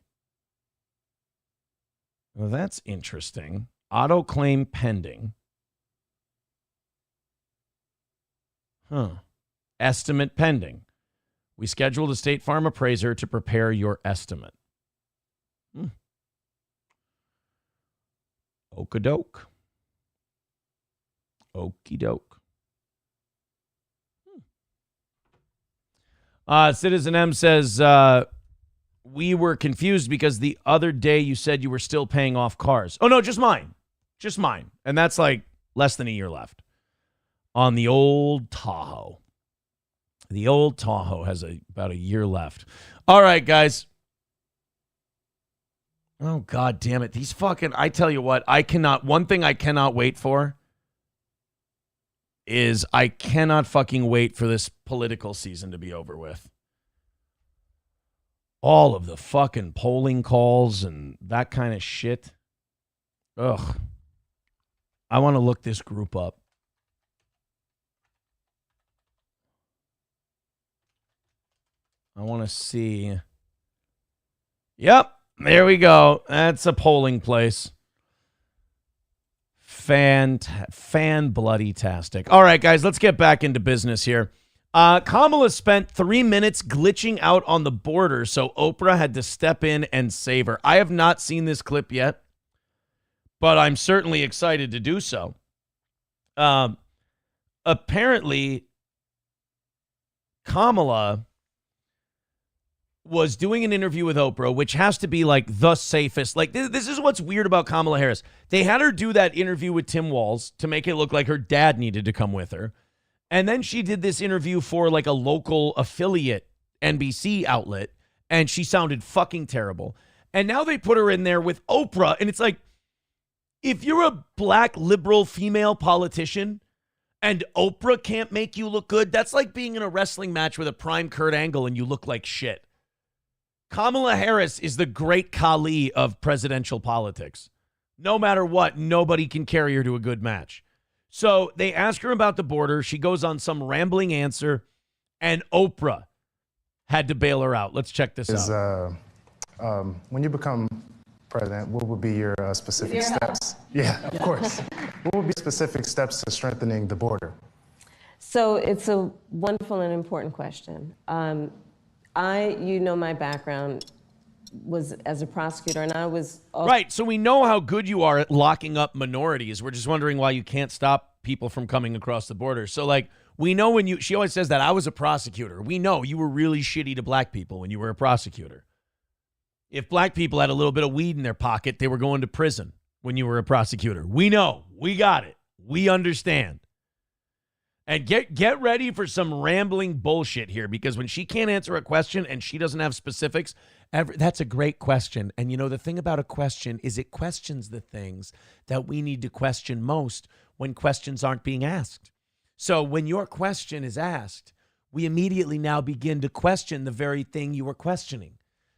Well, that's interesting. Auto claim pending. Estimate pending. We scheduled a State Farm appraiser to prepare your estimate. Okie-doke. Okie doke. Citizen M says, we were confused because the other day you said you were still paying off cars. Oh, no, just mine. Just mine. And that's like less than a year left on the old Tahoe. The old Tahoe has about a year left. All right, guys. Oh, God damn it. These fucking, I tell you what, one thing I cannot wait for is I cannot fucking wait for this political season to be over with. All of the fucking polling calls and that kind of shit. Ugh. I want to look this group up. I want to see. Yep, there we go. That's a polling place. Fan bloody-tastic. All right, guys, let's get back into business here. Kamala spent 3 minutes glitching out on the border, so Oprah had to step in and save her. I have not seen this clip yet, but I'm certainly excited to do so. Apparently, Kamala was doing an interview with Oprah, which has to be like the safest. Like, this is what's weird about Kamala Harris. They had her do that interview with Tim Walz to make it look like her dad needed to come with her. And then she did this interview for like a local affiliate NBC outlet, and she sounded fucking terrible. And now they put her in there with Oprah, and it's like, if you're a black liberal female politician and Oprah can't make you look good, that's like being in a wrestling match with a prime Kurt Angle and you look like shit. Kamala Harris is the great Khali of presidential politics. No matter what, nobody can carry her to a good match. So they ask her about the border. She goes on some rambling answer, and Oprah had to bail her out. Let's check this out. When you become president, what would be your specific steps? Yeah, of course. What would be specific steps to strengthening the border? So it's a wonderful and important question. You know, my background was as a prosecutor, and I was also right. So we know how good you are at locking up minorities. We're just wondering why you can't stop people from coming across the border. So like, we know she always says that I was a prosecutor. We know you were really shitty to black people when you were a prosecutor. If black people had a little bit of weed in their pocket, they were going to prison when you were a prosecutor. We know. We got it. We understand. And get ready for some rambling bullshit here, because when she can't answer a question and she doesn't have specifics, that's a great question. And you know, the thing about a question is it questions the things that we need to question most when questions aren't being asked. So when your question is asked, we immediately now begin to question the very thing you were questioning.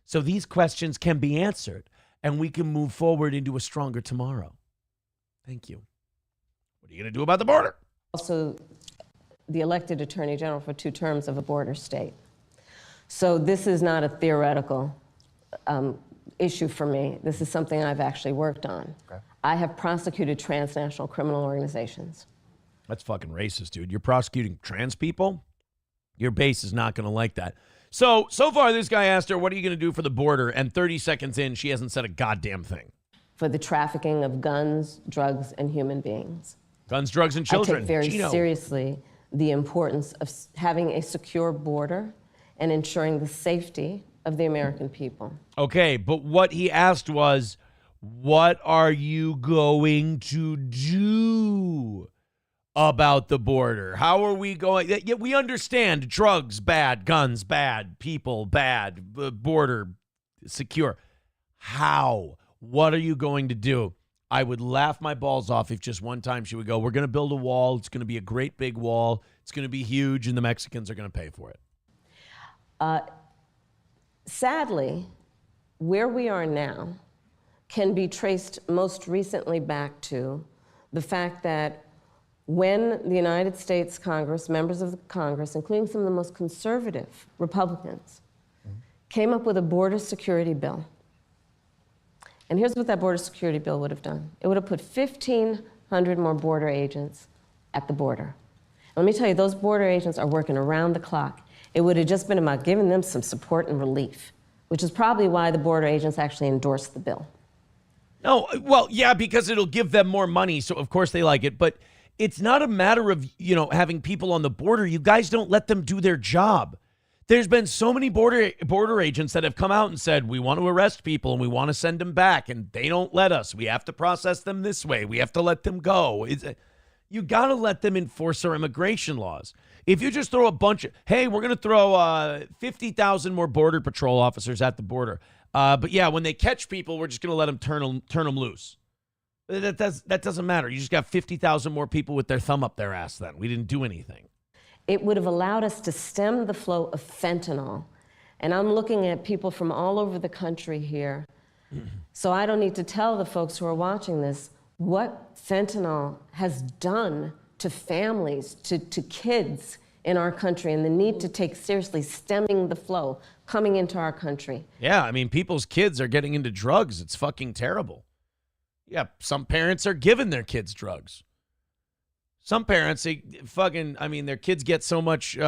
So these questions can be answered, and we can move forward into a stronger tomorrow. Thank you. What are you going to do about the border? also the elected attorney general for 2 terms of a border state. So this is not a theoretical issue for me. This is something I've actually worked on. Okay. I have prosecuted transnational criminal organizations. That's fucking racist, dude. You're prosecuting trans people? Your base is not going to like that. So far, this guy asked her, what are you going to do for the border? And 30 seconds in, she hasn't said a goddamn thing. For the trafficking of guns, drugs, and human beings. Guns, drugs, and children. I take very seriously the importance of having a secure border and ensuring the safety of the American people. Okay, but what he asked was, what are you going to do about the border? How are we going? Yeah, we understand drugs bad, guns bad, people bad, border secure. How? What are you going to do? I would laugh my balls off if just one time she would go, we're going to build a wall. It's going to be a great big wall. It's going to be huge, and the Mexicans are going to pay for it. Sadly, where we are now can be traced most recently back to the fact that when the United States Congress, members of the Congress, including some of the most conservative Republicans, came up with a border security bill. And here's what that border security bill would have done. It would have put 1,500 more border agents at the border. Let me tell you, those border agents are working around the clock. It would have just been about giving them some support and relief, which is probably why the border agents actually endorsed the bill. No, well, yeah, because it'll give them more money, so of course they like it. But it's not a matter of, having people on the border. You guys don't let them do their job. There's been so many border agents that have come out and said, we want to arrest people and we want to send them back, and they don't let us. We have to process them this way. We have to let them go. You got to let them enforce our immigration laws. If you just throw a bunch of, hey, we're going to throw 50,000 more border patrol officers at the border. But yeah, when they catch people, we're just going to let them turn them loose. That doesn't matter. You just got 50,000 more people with their thumb up their ass then. We didn't do anything. It would have allowed us to stem the flow of fentanyl. And I'm looking at people from all over the country here. So I don't need to tell the folks who are watching this what fentanyl has done to families, to kids in our country, and the need to take seriously stemming the flow coming into our country. Yeah, I mean, people's kids are getting into drugs. It's fucking terrible. Yeah, some parents are giving their kids drugs. Some parents, their kids get so much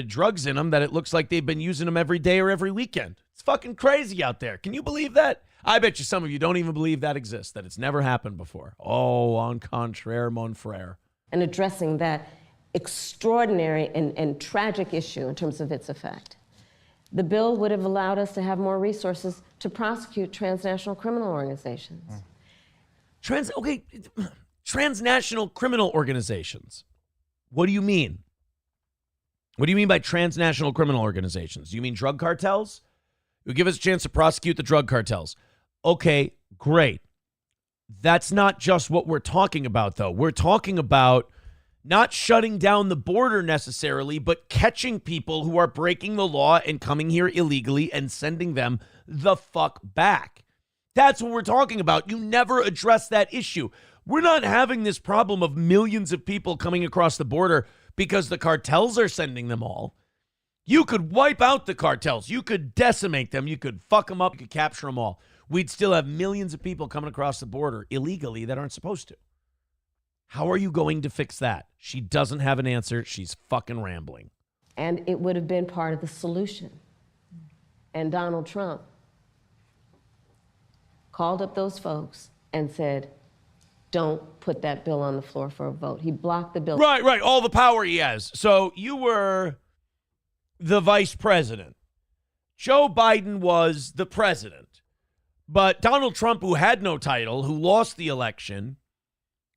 drugs in them that it looks like they've been using them every day or every weekend. It's fucking crazy out there. Can you believe that? I bet you some of you don't even believe that exists, that it's never happened before. Oh, en contraire, mon frère. And addressing that extraordinary and tragic issue in terms of its effect. The bill would have allowed us to have more resources to prosecute transnational criminal organizations. Transnational criminal organizations. What do you mean? What do you mean by transnational criminal organizations? Do you mean drug cartels? It would give us a chance to prosecute the drug cartels. Okay, great. That's not just what we're talking about, though. We're talking about not shutting down the border necessarily, but catching people who are breaking the law and coming here illegally and sending them the fuck back. That's what we're talking about. You never address that issue. We're not having this problem of millions of people coming across the border because the cartels are sending them all. You could wipe out the cartels. You could decimate them. You could fuck them up. You could capture them all. We'd still have millions of people coming across the border illegally that aren't supposed to. How are you going to fix that? She doesn't have an answer. She's fucking rambling. And it would have been part of the solution. And Donald Trump called up those folks and said, don't put that bill on the floor for a vote. He blocked the bill. Right. All the power he has. So you were the vice president. Joe Biden was the president. But Donald Trump, who had no title, who lost the election,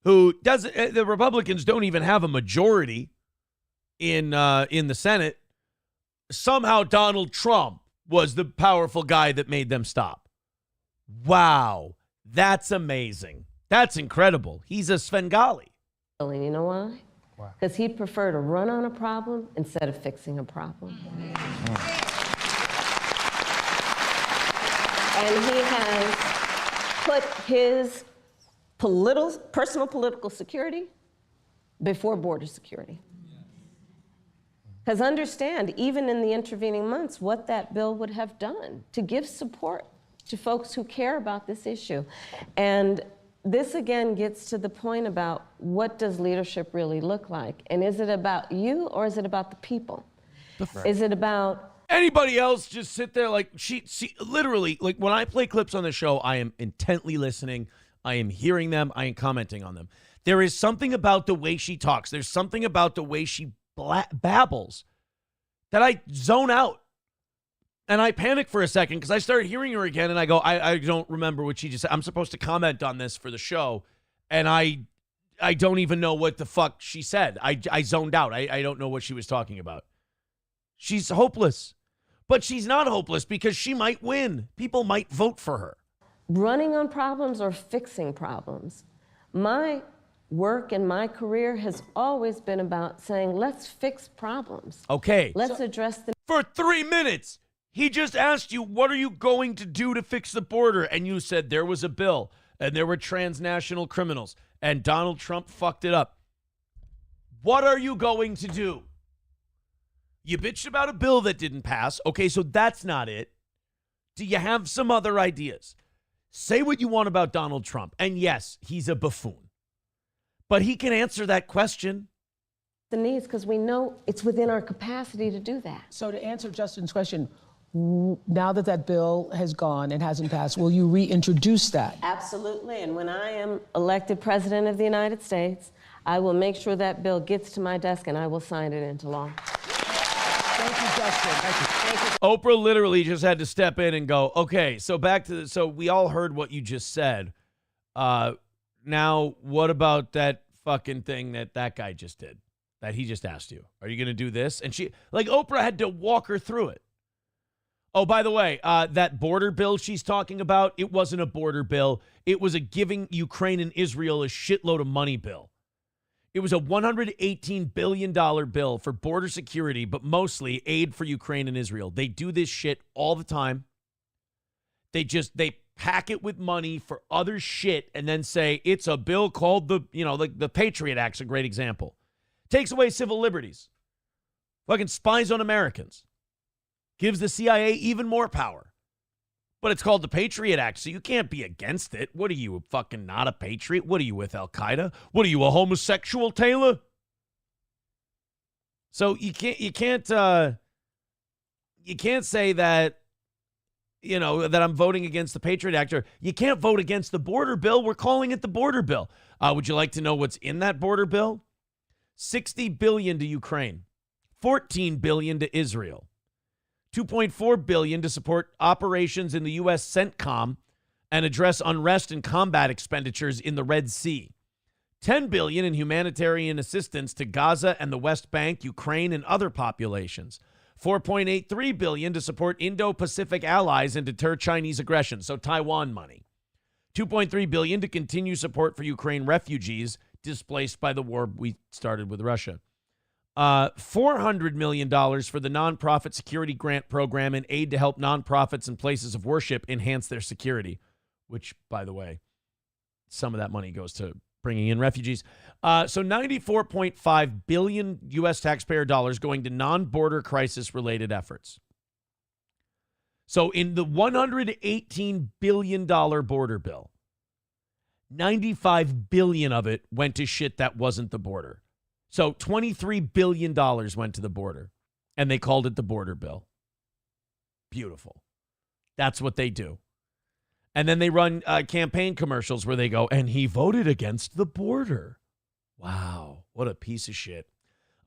who doesn't, the Republicans don't even have a majority in the Senate. Somehow Donald Trump was the powerful guy that made them stop. Wow, that's amazing. That's incredible. He's a Svengali. And you know why? Because he'd prefer to run on a problem instead of fixing a problem. And he has put his personal political security before border security. Because understand, even in the intervening months, what that bill would have done to give support to folks who care about this issue. And this again gets to the point about what does leadership really look like? And is it about you or is it about the people? Is it about anybody else just sit there like she literally, like when I play clips on the show, I am intently listening. I am hearing them. I am commenting on them. There is something about the way she talks. There's something about the way she babbles that I zone out. And I panic for a second because I start hearing her again and I go, I don't remember what she just said. I'm supposed to comment on this for the show. And I don't even know what the fuck she said. I zoned out. I don't know what she was talking about. She's hopeless. But she's not hopeless because she might win. People might vote for her. Running on problems or fixing problems. My work and my career has always been about saying, let's fix problems. Okay. Let's address the... For 3 minutes, he just asked you, what are you going to do to fix the border? And you said there was a bill and there were transnational criminals and Donald Trump fucked it up. What are you going to do? You bitched about a bill that didn't pass. Okay, so that's not it. Do you have some other ideas? Say what you want about Donald Trump. And yes, he's a buffoon. But he can answer that question. The needs, because we know it's within our capacity to do that. So to answer Justin's question, now that that bill has gone and hasn't passed, will you reintroduce that? Absolutely. And when I am elected president of the United States, I will make sure that bill gets to my desk and I will sign it into law. Thank you, Justin. Thank you. Oprah literally just had to step in and go, okay, so back to so we all heard what you just said. Now, what about that fucking thing that guy just did, that he just asked you? Are you going to do this? And she, like, Oprah had to walk her through it. Oh, by the way, that border bill she's talking about, it wasn't a border bill. It was a giving Ukraine and Israel a shitload of money bill. It was a $118 billion bill for border security, but mostly aid for Ukraine and Israel. They do this shit all the time. They hack it with money for other shit, and then say it's a bill called the Patriot Act's a great example. Takes away civil liberties. Fucking spies on Americans. Gives the CIA even more power. But it's called the Patriot Act, so you can't be against it. What are you, fucking not a patriot? What are you, with Al-Qaeda? What are you, a homosexual, Taylor? So you can't say that, that I'm voting against the Patriot Act. Or you can't vote against the border bill. We're calling it the border bill. Would you like to know what's in that border bill? $60 billion to Ukraine, $14 billion to Israel, $2.4 billion to support operations in the U.S. CENTCOM and address unrest and combat expenditures in the Red Sea, $10 billion in humanitarian assistance to Gaza and the West Bank, Ukraine, and other populations, $4.83 billion to support Indo-Pacific allies and deter Chinese aggression, so Taiwan money, $2.3 billion to continue support for Ukraine refugees displaced by the war we started with Russia. $400 million for the Nonprofit Security Grant Program and aid to help nonprofits and places of worship enhance their security, which, by the way, some of that money goes to bringing in refugees. So $94.5 billion U.S. taxpayer dollars going to non-border crisis-related efforts. So in the $118 billion border bill, $95 billion of it went to shit that wasn't the border. So $23 billion went to the border, and they called it the border bill. Beautiful. That's what they do. And then they run campaign commercials where they go, and he voted against the border. Wow, what a piece of shit.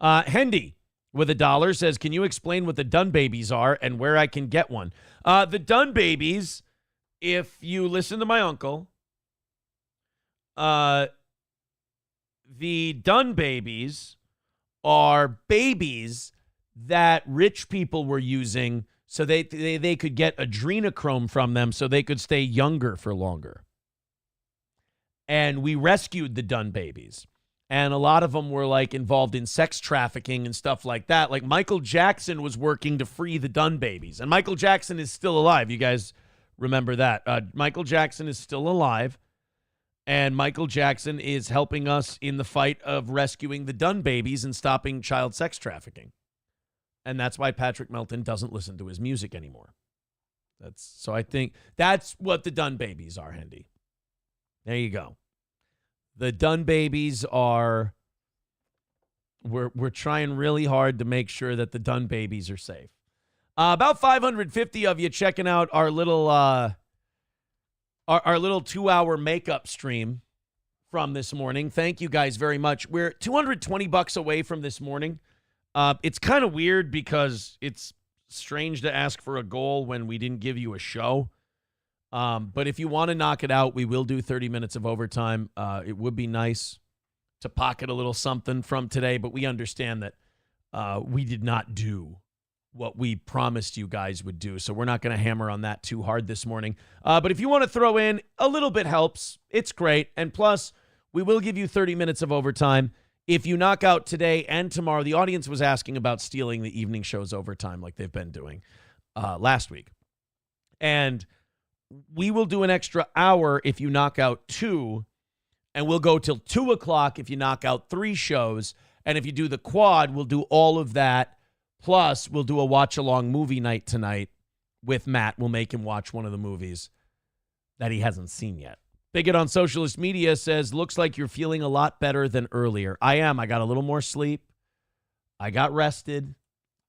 Hendy with $1 says, can you explain what the Dunn babies are and where I can get one? The Dunn babies, if you listen to my uncle, the Dunn babies are babies that rich people were using so they could get adrenochrome from them so they could stay younger for longer. And we rescued the Dunn babies. And a lot of them were like involved in sex trafficking and stuff like that. Like Michael Jackson was working to free the Dunn babies. And Michael Jackson is still alive. You guys remember that. Michael Jackson is still alive. And Michael Jackson is helping us in the fight of rescuing the Dunn babies and stopping child sex trafficking. And that's why Patrick Melton doesn't listen to his music anymore. So I think that's what the Dunn babies are, Hendy. There you go. The Dunn babies are, we're trying really hard to make sure that the Dunn babies are safe. About 550 of you checking out our little 2-hour makeup stream from this morning. Thank you guys very much. We're $220 away from this morning. It's kind of weird because it's strange to ask for a goal when we didn't give you a show. But if you want to knock it out, we will do 30 minutes of overtime. It would be nice to pocket a little something from today, but we understand that we did not do what we promised you guys would do. So we're not going to hammer on that too hard this morning. But if you want to throw in, a little bit helps. It's great. And plus, we will give you 30 minutes of overtime. If you knock out today and tomorrow, the audience was asking about stealing the evening show's overtime like they've been doing last week. And we will do an extra hour if you knock out 2, and we'll go till 2 o'clock if you knock out 3 shows. And if you do the quad, we'll do all of that. Plus, we'll do a watch-along movie night tonight with Matt. We'll make him watch one of the movies that he hasn't seen yet. Bigot on Socialist Media says, looks like you're feeling a lot better than earlier. I am. I got a little more sleep. I got rested,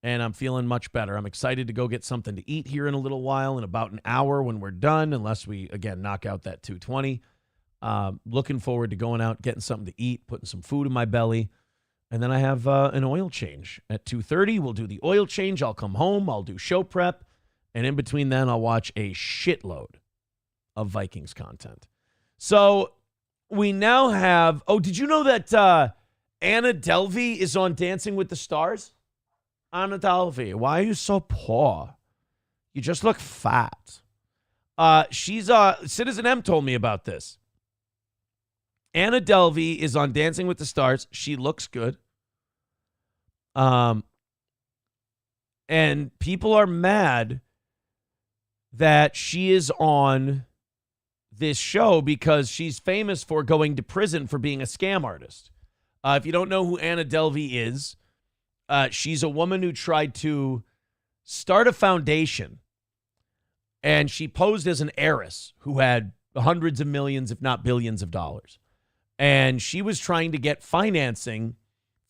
and I'm feeling much better. I'm excited to go get something to eat here in a little while, in about an hour when we're done, unless we, again, knock out that 220. Looking forward to going out, getting something to eat, putting some food in my belly. And then I have an oil change at 2:30. We'll do the oil change. I'll come home. I'll do show prep. And in between then, I'll watch a shitload of Vikings content. So we now have... Oh, did you know that Anna Delvey is on Dancing with the Stars? Anna Delvey, why are you so poor? You just look fat. She's Citizen M told me about this. Anna Delvey is on Dancing with the Stars. She looks good. And people are mad that she is on this show because she's famous for going to prison for being a scam artist. If you don't know who Anna Delvey is, she's a woman who tried to start a foundation, and she posed as an heiress who had hundreds of millions, if not billions of dollars. And she was trying to get financing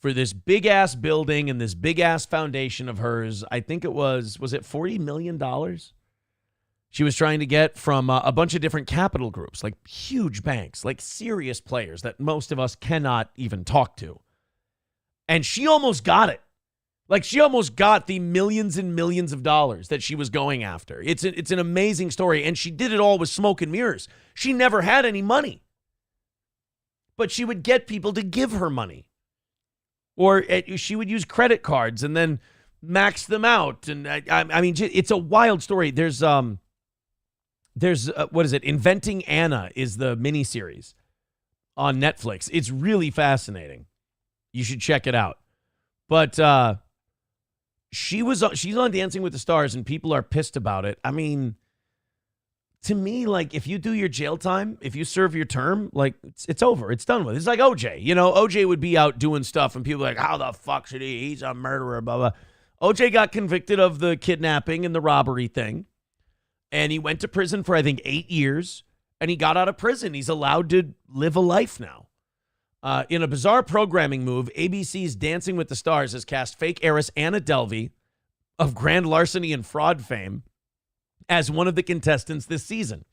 for this big-ass building and this big-ass foundation of hers. I think it was it $40 million? She was trying to get from a bunch of different capital groups, like huge banks, like serious players that most of us cannot even talk to. And she almost got it. Like, she almost got the millions and millions of dollars that she was going after. It's an amazing story, and she did it all with smoke and mirrors. She never had any money. But she would get people to give her money. Or she would use credit cards and then max them out. And I mean, it's a wild story. There's what is it? Inventing Anna is the miniseries on Netflix. It's really fascinating. You should check it out. But she's on Dancing with the Stars, and people are pissed about it. I mean, to me, like, if you do your jail time, if you serve your term, like, it's over. It's done with. It's like OJ. You know, OJ would be out doing stuff, and people are like, how the fuck should he? He's a murderer, blah, blah. OJ got convicted of the kidnapping and the robbery thing, and he went to prison for, I think, 8 years, and he got out of prison. He's allowed to live a life now. In a bizarre programming move, ABC's Dancing with the Stars has cast fake heiress Anna Delvey of grand larceny and fraud fame as one of the contestants this season,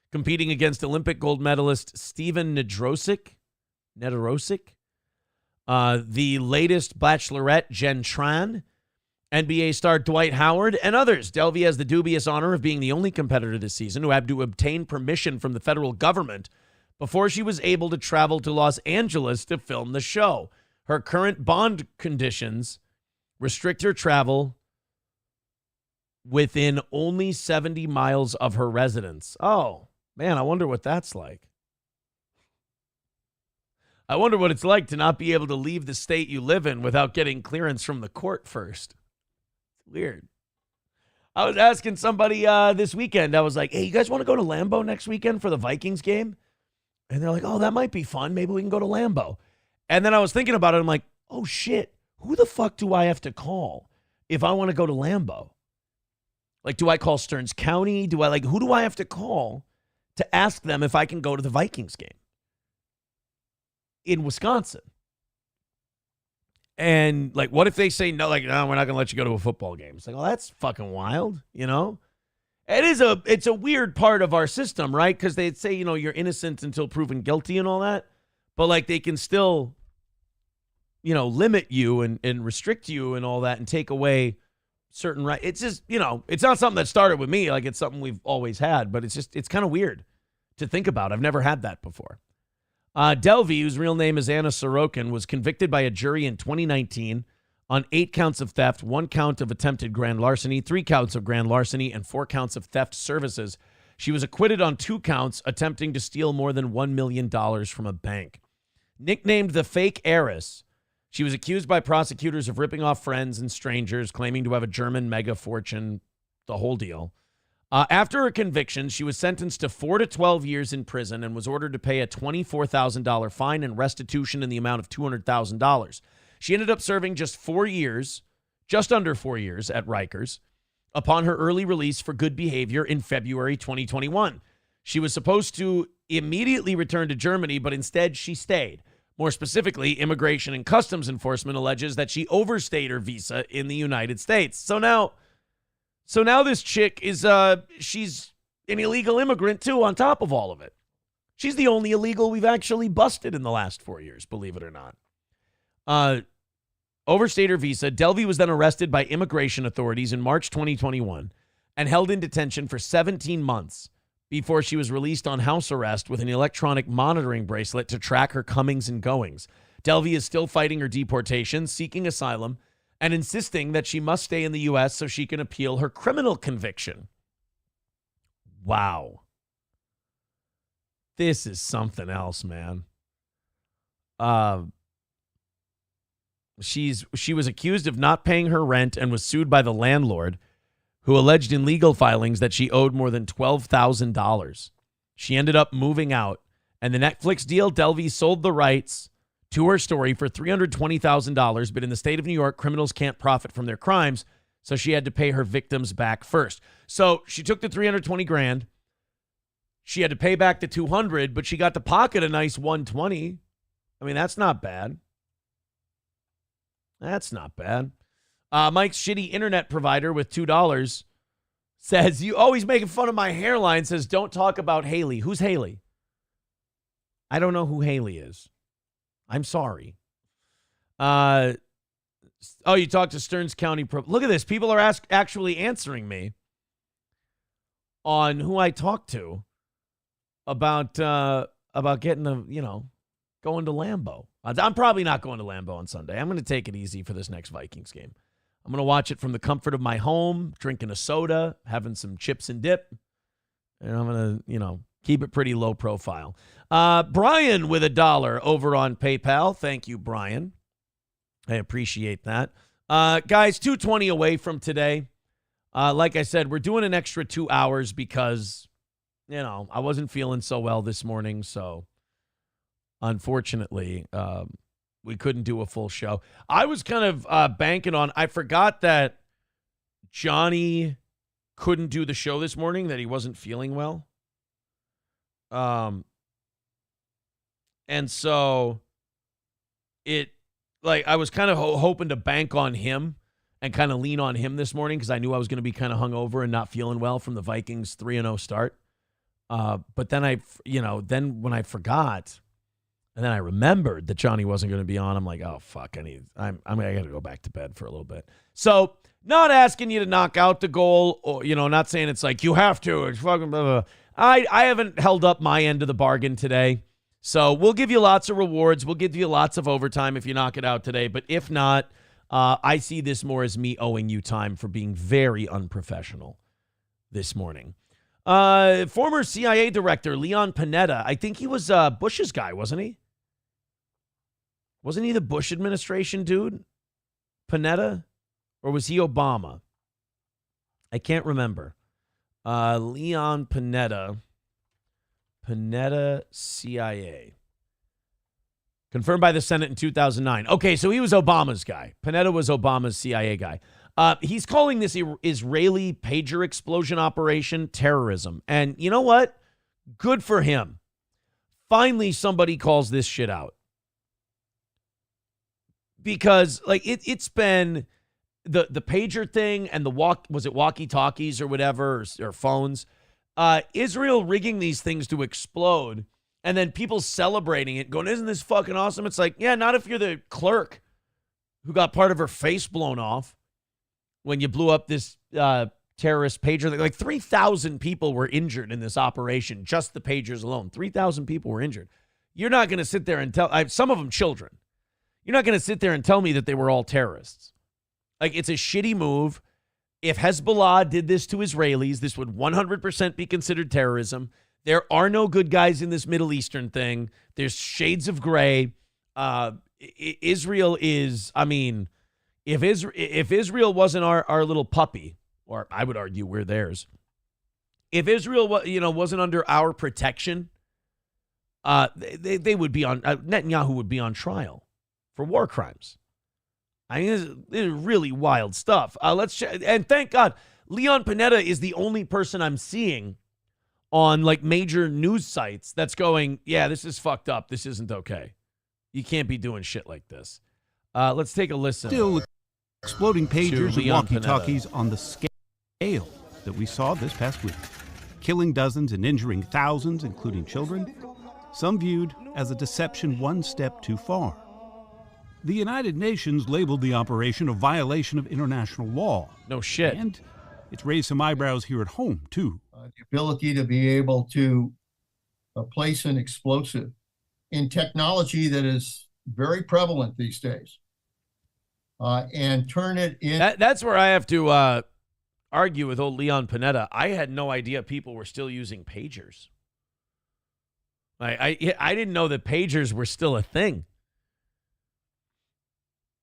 competing against Olympic gold medalist Steven Nedorosik, the latest Bachelorette Jen Tran, NBA star Dwight Howard, and others. Delvey has the dubious honor of being the only competitor this season who had to obtain permission from the federal government before she was able to travel to Los Angeles to film the show. Her current bond conditions restrict her travel within only 70 miles of her residence. Oh, man, I wonder what that's like. I wonder what it's like to not be able to leave the state you live in without getting clearance from the court first. It's weird. I was asking somebody this weekend, I was like, hey, you guys want to go to Lambeau next weekend for the Vikings game? And they're like, oh, that might be fun. Maybe we can go to Lambeau. And then I was thinking about it. I'm like, oh, shit. Who the fuck do I have to call if I want to go to Lambeau? Like, do I call Stearns County? Who do I have to call to ask them if I can go to the Vikings game in Wisconsin? And, like, what if they say no? Like, no, we're not going to let you go to a football game. It's like, well, that's fucking wild, you know? It's a weird part of our system, right? Because they'd say, you know, you're innocent until proven guilty and all that. But, like, they can still, you know, limit you and restrict you and all that and take away certain rights. It's just, you know, it's not something that started with me. Like, it's something we've always had. But it's kind of weird to think about. I've never had that before. Delvey, whose real name is Anna Sorokin, was convicted by a jury in 2019 on 8 counts of theft, 1 count of attempted grand larceny, 3 counts of grand larceny, and 4 counts of theft services. She was acquitted on 2 counts, attempting to steal more than $1 million from a bank. Nicknamed the fake heiress, she was accused by prosecutors of ripping off friends and strangers, claiming to have a German mega fortune, the whole deal. After her conviction, she was sentenced to 4 to 12 years in prison and was ordered to pay a $24,000 fine and restitution in the amount of $200,000. She ended up serving just under 4 years at Rikers upon her early release for good behavior in February 2021. She was supposed to immediately return to Germany, but instead she stayed. More specifically, Immigration and Customs Enforcement alleges that she overstayed her visa in the United States. So now this chick is she's an illegal immigrant too on top of all of it. She's the only illegal we've actually busted in the last 4 years, believe it or not. Overstayed her visa. Delvey was then arrested by immigration authorities in March 2021 and held in detention for 17 months before she was released on house arrest with an electronic monitoring bracelet to track her comings and goings. Delvey is still fighting her deportation, seeking asylum, and insisting that she must stay in the U.S. so she can appeal her criminal conviction. Wow. This is something else, man. She was accused of not paying her rent and was sued by the landlord, who alleged in legal filings that she owed more than $12,000. She ended up moving out. And the Netflix deal, Delvey sold the rights to her story for $320,000. But in the state of New York, criminals can't profit from their crimes. So she had to pay her victims back first. So she took the $320,000. She had to pay back the $200,000, but she got to pocket a nice $120,000. I mean, that's not bad. That's not bad. Mike's shitty internet provider with $2 says, you always making fun of my hairline, says, don't talk about Haley. Who's Haley? I don't know who Haley is. I'm sorry. Oh, you talked to Stearns County. Look at this. People are actually answering me on who I talked to about getting going to Lambeau. I'm probably not going to Lambeau on Sunday. I'm going to take it easy for this next Vikings game. I'm going to watch it from the comfort of my home, drinking a soda, having some chips and dip, and I'm going to, keep it pretty low profile. Brian with $1 over on PayPal. Thank you, Brian. I appreciate that. Guys, 2:20 away from today. Like I said, we're doing an extra 2 hours because, I wasn't feeling so well this morning. So, unfortunately, we couldn't do a full show. I was kind of banking on, I forgot that Johnny couldn't do the show this morning, that he wasn't feeling well. And so I was kind of hoping to bank on him and kind of lean on him this morning because I knew I was going to be kind of hungover and not feeling well from the Vikings 3-0 start. But then then when I forgot, and then I remembered that Johnny wasn't going to be on, I'm like, oh fuck, I got to go back to bed for a little bit. So not asking you to knock out the goal, or not saying it's like you have to. It's fucking blah, blah, blah. I haven't held up my end of the bargain today. So we'll give you lots of rewards. We'll give you lots of overtime if you knock it out today. But if not, I see this more as me owing you time for being very unprofessional this morning. Former CIA director Leon Panetta, I think he was Bush's guy, wasn't he? Wasn't he the Bush administration dude? Panetta? Or was he Obama? I can't remember. Leon Panetta. Panetta CIA. Confirmed by the Senate in 2009. Okay, so he was Obama's guy. Panetta was Obama's CIA guy. He's calling this Israeli pager explosion operation terrorism. And you know what? Good for him. Finally, somebody calls this shit out. Because it's been the pager thing and was it walkie-talkies or whatever, or phones? Israel rigging these things to explode and then people celebrating it, going, isn't this fucking awesome? It's like, yeah, not if you're the clerk who got part of her face blown off when you blew up this terrorist pager. Like 3,000 people were injured in this operation, just the pagers alone. 3,000 people were injured. You're not going to sit there and tell, some of them children. You're not going to sit there and tell me that they were all terrorists. Like, it's a shitty move. If Hezbollah did this to Israelis, this would 100% be considered terrorism. There are no good guys in this Middle Eastern thing. There's shades of gray. Israel is, if Israel wasn't our little puppy, or I would argue we're theirs. If Israel wasn't under our protection, they would be on, Netanyahu would be on trial for war crimes. This is really wild stuff. And thank God, Leon Panetta is the only person I'm seeing on major news sites that's going, yeah, this is fucked up. This isn't okay. You can't be doing shit like this. Let's take a listen. Still exploding pagers and walkie-talkies on the scale that we saw this past week, killing dozens and injuring thousands, including children. Some viewed as a deception one step too far. The United Nations labeled the operation a violation of international law. No shit. And it's raised some eyebrows here at home, too. The ability to be able to place an explosive in technology that is very prevalent these days and turn it in. That's where I have to argue with old Leon Panetta. I had no idea people were still using pagers. I didn't know that pagers were still a thing.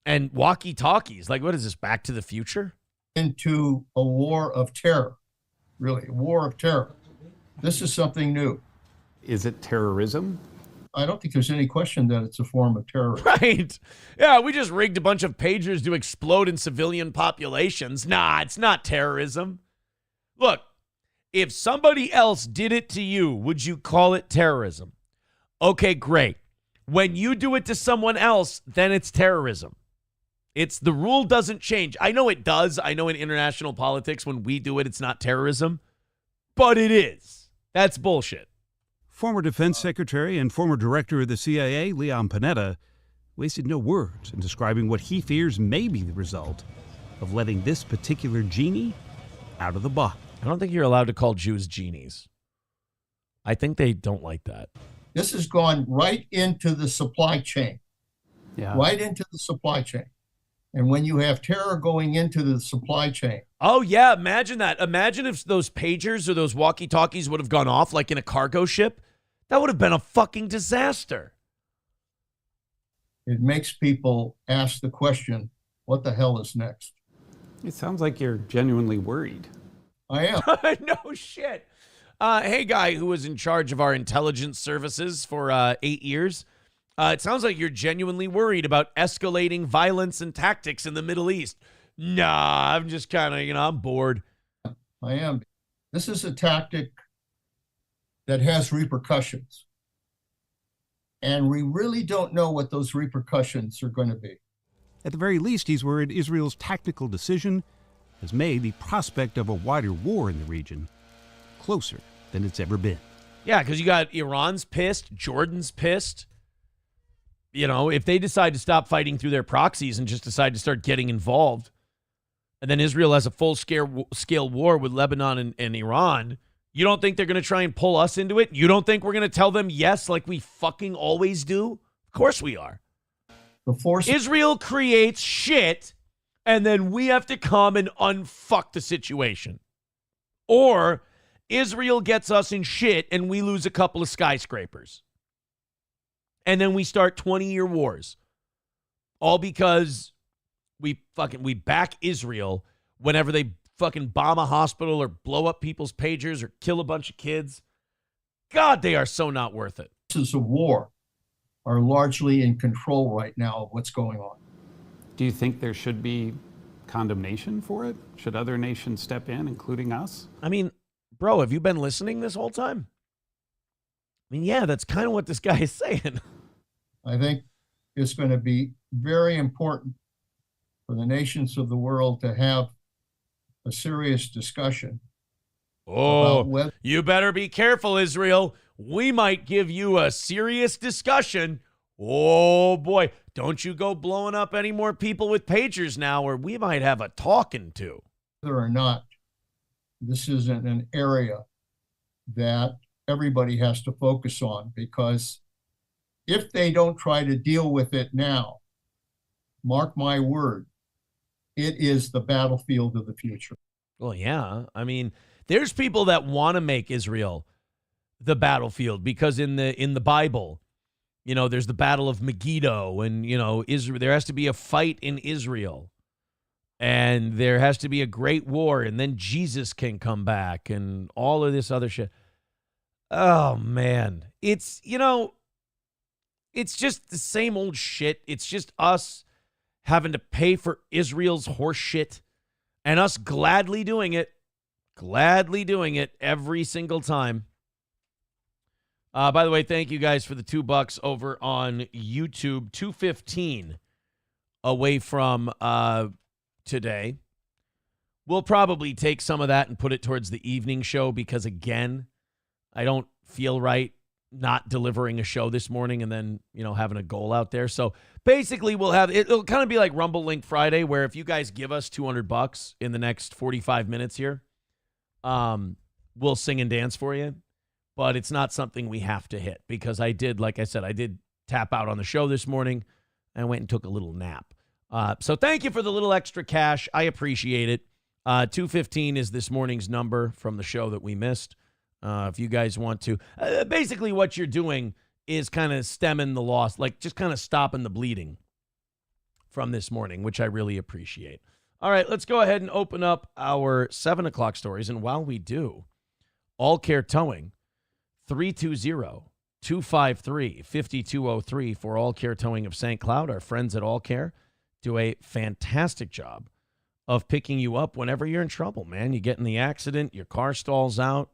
And walkie-talkies, what is this, Back to the Future? Into a war of terror, really, a war of terror. This is something new. Is it terrorism? I don't think there's any question that it's a form of terrorism. Right. Yeah, we just rigged a bunch of pagers to explode in civilian populations. Nah, it's not terrorism. Look, if somebody else did it to you, would you call it terrorism? Okay, great. When you do it to someone else, then it's terrorism. The rule doesn't change. I know it does. I know in international politics, when we do it, it's not terrorism, but it is. That's bullshit. Former Defense Secretary and former Director of the CIA, Leon Panetta, wasted no words in describing what he fears may be the result of letting this particular genie out of the box. I don't think you're allowed to call Jews genies. I think they don't like that. This has gone right into the supply chain. Yeah. Right into the supply chain. And when you have terror going into the supply chain. Oh, yeah. Imagine that. Imagine if those pagers or those walkie-talkies would have gone off like in a cargo ship. That would have been a fucking disaster. It makes people ask the question, what the hell is next? It sounds like you're genuinely worried. I am. No shit. Hey, guy who was in charge of our intelligence services for 8 years. It sounds like you're genuinely worried about escalating violence and tactics in the Middle East. Nah, I'm just kind of, I'm bored. I am. This is a tactic that has repercussions. And we really don't know what those repercussions are going to be. At the very least, he's worried Israel's tactical decision has made the prospect of a wider war in the region closer than it's ever been. Yeah, because you got Iran's pissed, Jordan's pissed. If they decide to stop fighting through their proxies and just decide to start getting involved, and then Israel has a full-scale war with Lebanon and Iran, you don't think they're going to try and pull us into it? You don't think we're going to tell them yes like we fucking always do? Of course we are. Israel creates shit, and then we have to come and unfuck the situation. Or Israel gets us in shit, and we lose a couple of skyscrapers. And then we start 20-year wars. All because we back Israel whenever they fucking bomb a hospital or blow up people's pagers or kill a bunch of kids. God, they are so not worth it. Forces of war are largely in control right now of what's going on. Do you think there should be condemnation for it? Should other nations step in, including us? I mean, bro, have you been listening this whole time? I mean, yeah, that's kind of what this guy is saying. I think it's going to be very important for the nations of the world to have a serious discussion. Oh, you better be careful, Israel. We might give you a serious discussion. Oh, boy. Don't you go blowing up any more people with pagers now, or we might have a talking to. Whether or not this isn't an area that everybody has to focus on, because if they don't try to deal with it now, mark my word, it is the battlefield of the future. Well, yeah. I mean, there's people that want to make Israel the battlefield because in the Bible, there's the Battle of Megiddo, and Israel. There has to be a fight in Israel, and there has to be a great war, and then Jesus can come back, and all of this other shit. Oh man, it's just the same old shit. It's just us having to pay for Israel's horse shit, and us gladly doing it every single time. By the way, thank you guys for the $2 over on YouTube. 2:15 away from today. We'll probably take some of that and put it towards the evening show because, again, I don't feel right not delivering a show this morning and then, having a goal out there. So basically it'll kind of be like Rumble Link Friday, where if you guys give us $200 in the next 45 minutes here, we'll sing and dance for you. But it's not something we have to hit because I did tap out on the show this morning and went and took a little nap. So thank you for the little extra cash. I appreciate it. 215 is this morning's number from the show that we missed. If you guys want to. Basically what you're doing is kind of stemming the loss, like just kind of stopping the bleeding from this morning, which I really appreciate. All right, let's go ahead and open up our 7 o'clock stories. And while we do, All Care Towing, 320-253-5203 for All Care Towing of St. Cloud. Our friends at All Care do a fantastic job of picking you up whenever you're in trouble, man. You get in the accident, your car stalls out.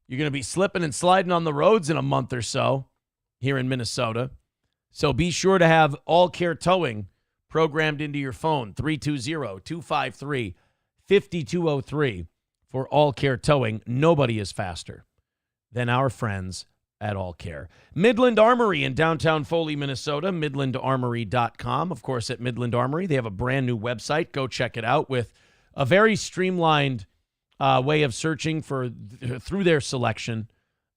You're going to be slipping and sliding on the roads in a month or so here in Minnesota. So be sure to have All Care Towing programmed into your phone, 320-253-5203 for All Care Towing. Nobody is faster than our friends at All Care. Midland Armory in downtown Foley, Minnesota, midlandarmory.com. Of course, at Midland Armory, they have a brand new website. Go check it out with a very streamlined way of searching through their selection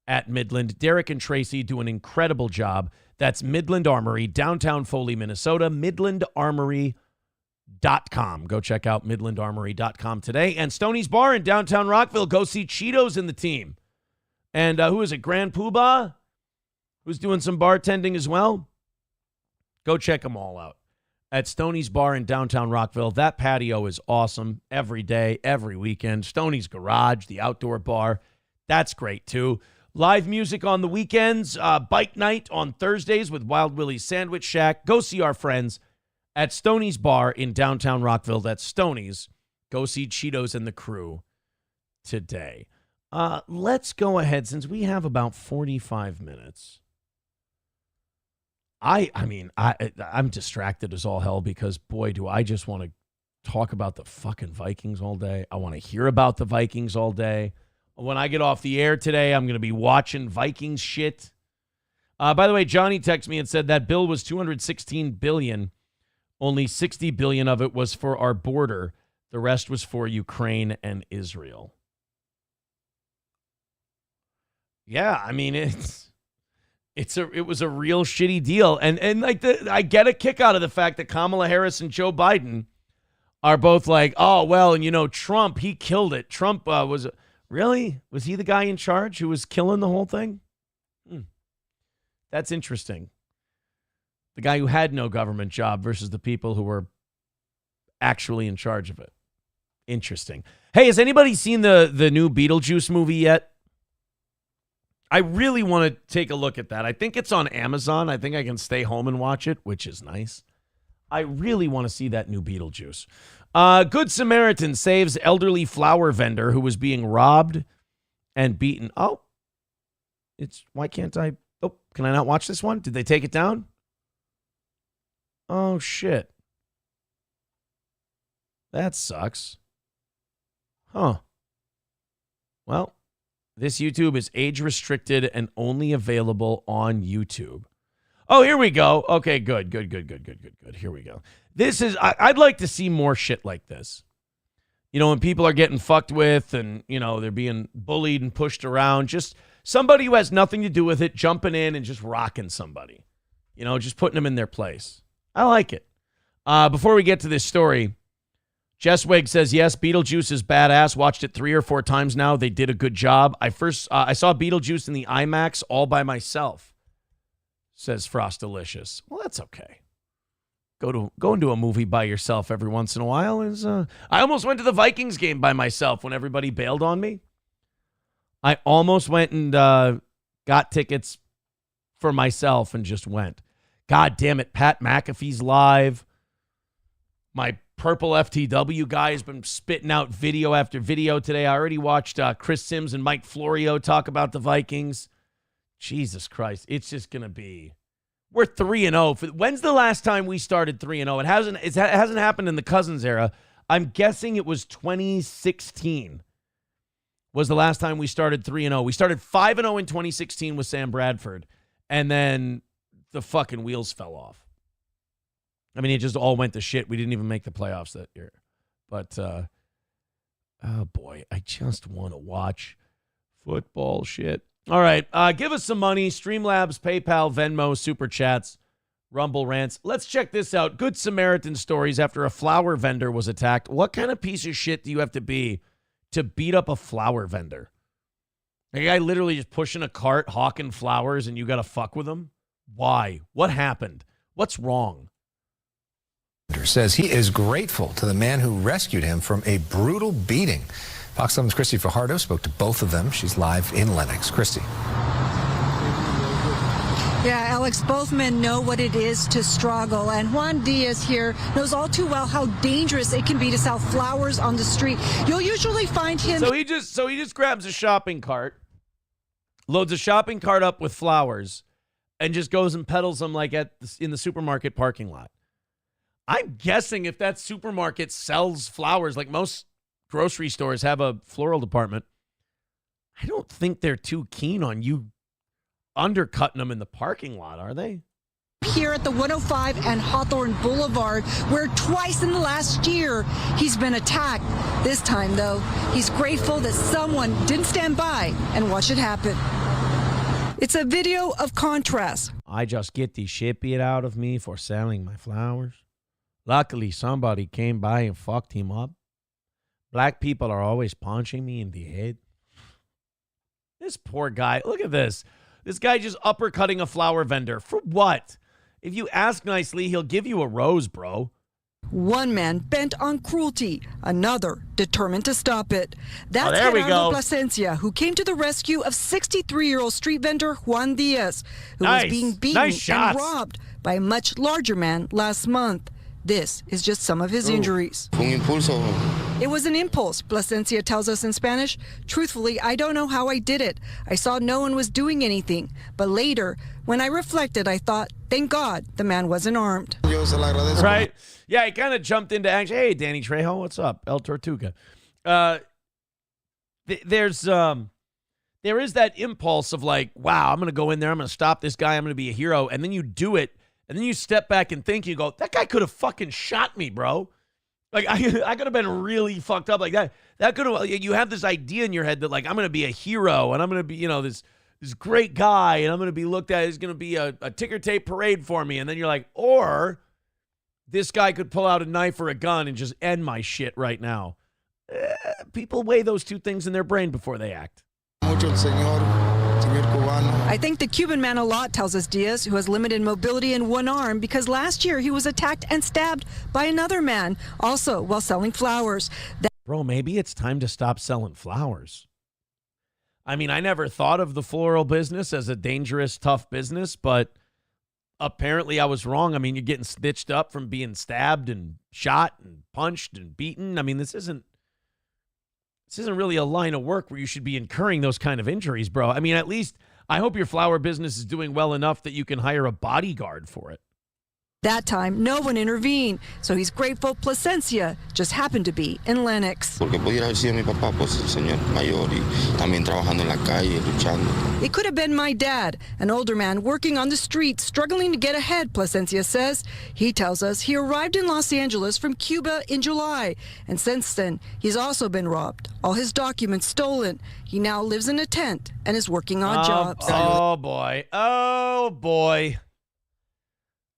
at Midland. Derek and Tracy do an incredible job. That's Midland Armory, downtown Foley, Minnesota, midlandarmory.com. Go check out midlandarmory.com today. And Stoney's Bar in downtown Rockville. Go see Cheetos and the team. And who is it? Grand Poobah, who's doing some bartending as well. Go check them all out at Stoney's Bar in downtown Rockville. That patio is awesome every day, every weekend. Stoney's Garage, the outdoor bar, that's great too. Live music on the weekends, bike night on Thursdays with Wild Willie's Sandwich Shack. Go see our friends at Stoney's Bar in downtown Rockville. That's Stoney's. Go see Cheetos and the crew today. Let's go ahead, since we have about 45 minutes. I'm distracted as all hell because, boy, do I just want to talk about the fucking Vikings all day. I want to hear about the Vikings all day. When I get off the air today, I'm going to be watching Vikings shit. By the way, Johnny texted me and said that bill was $216 billion. Only $60 billion of it was for our border. The rest was for Ukraine and Israel. Yeah, I mean, it was a real shitty deal. And like I get a kick out of the fact that Kamala Harris and Joe Biden are both like, oh, well, and Trump, he killed it. Trump was he the guy in charge who was killing the whole thing? That's interesting. The guy who had no government job versus the people who were actually in charge of it. Interesting. Hey, has anybody seen the new Beetlejuice movie yet? I really want to take a look at that. I think it's on Amazon. I think I can stay home and watch it, which is nice. I really want to see that new Beetlejuice. Good Samaritan saves elderly flower vendor who was being robbed and beaten. Why can't I? Oh, can I not watch this one? Did they take it down? Oh, shit. That sucks. Huh. Well, this YouTube is age restricted and only available on YouTube. Oh, here we go. Okay, good. Here we go. I'd like to see more shit like this. When people are getting fucked with and, they're being bullied and pushed around. Just somebody who has nothing to do with it jumping in and just rocking somebody. Just putting them in their place. I like it. Before we get to this story, Jess Wig says, yes, Beetlejuice is badass. Watched it 3 or 4 times now. They did a good job. I saw Beetlejuice in the IMAX all by myself, says Frostalicious. Well, that's okay. Go into a movie by yourself every once in a while. I almost went to the Vikings game by myself when everybody bailed on me. I almost went and got tickets for myself and just went. God damn it, Pat McAfee's live. My Purple FTW guy has been spitting out video after video today. I already watched Chris Sims and Mike Florio talk about the Vikings. Jesus Christ. It's just going to be... We're 3-0. When's the last time we started 3-0? It hasn't happened in the Cousins era. I'm guessing it was 2016 was the last time we started 3-0. We started 5-0 in 2016 with Sam Bradford, and then the fucking wheels fell off. I mean, it just all went to shit. We didn't even make the playoffs that year. But, oh boy, I just want to watch football shit. All right, give us some money. Streamlabs, PayPal, Venmo, Super Chats, Rumble Rants. Let's check this out. Good Samaritan stories after a flower vendor was attacked. What kind of piece of shit do you have to be to beat up a flower vendor? A guy literally just pushing a cart, hawking flowers, and you got to fuck with him? Why? What happened? What's wrong? Says he is grateful to the man who rescued him from a brutal beating. Fox 7's Christy Fajardo spoke to both of them. She's live in Lenox. Christy. Yeah, Alex, both men know what it is to struggle, and Juan Diaz here knows all too well how dangerous it can be to sell flowers on the street. You'll usually find him. So he just grabs a shopping cart, loads a shopping cart up with flowers, and just goes and peddles them like in the supermarket parking lot. I'm guessing if that supermarket sells flowers, like most grocery stores have a floral department, I don't think they're too keen on you undercutting them in the parking lot, are they? Here at the 105 and Hawthorne Boulevard, where twice in the last year he's been attacked. This time, though, he's grateful that someone didn't stand by and watch it happen. It's a video of contrast. I just get the shit beat out of me for selling my flowers. Luckily, somebody came by and fucked him up. Black people are always punching me in the head. This poor guy, look at this. This guy just uppercutting a flower vendor. For what? If you ask nicely, he'll give you a rose, bro. One man bent on cruelty, another determined to stop it. That's there we Gerardo go. Plasencia, who came to the rescue of 63-year-old street vendor Juan Diaz, who was being beaten and robbed by a much larger man last month. This is just some of his injuries. It was an impulse, Plasencia tells us in Spanish. Truthfully, I don't know how I did it. I saw no one was doing anything. But later, when I reflected, I thought, thank God the man wasn't armed. Right? Yeah, he kind of jumped into action. Hey, Danny Trejo, what's up? El Tortuga. There is that impulse of like, wow, I'm going to go in there. I'm going to stop this guy. I'm going to be a hero. And then you do it. And then you step back and think, you go, that guy could have fucking shot me, bro. Like, I could have been really fucked up like that. That could have, you have this idea in your head that, like, I'm going to be a hero and I'm going to be, you know, this great guy and I'm going to be looked at as going to be a ticker tape parade for me. And then you're like, or this guy could pull out a knife or a gun and just end my shit right now. People weigh those two things in their brain before they act. I think the Cuban man a lot, tells us Diaz, who has limited mobility in one arm because last year he was attacked and stabbed by another man, also while selling flowers. Bro, maybe it's time to stop selling flowers. I mean, I never thought of the floral business as a dangerous, tough business, but apparently I was wrong. I mean, you're getting stitched up from being stabbed and shot and punched and beaten. I mean, this isn't really a line of work where you should be incurring those kind of injuries, bro. I mean, at least I hope your flower business is doing well enough that you can hire a bodyguard for it. That time, no one intervened, so he's grateful Plasencia just happened to be in Lenox. It could have been my dad, an older man working on the street, struggling to get ahead, Plasencia says. He tells us he arrived in Los Angeles from Cuba in July, and since then, he's also been robbed. All his documents stolen. He now lives in a tent and is working on jobs. Oh, boy. Oh, boy.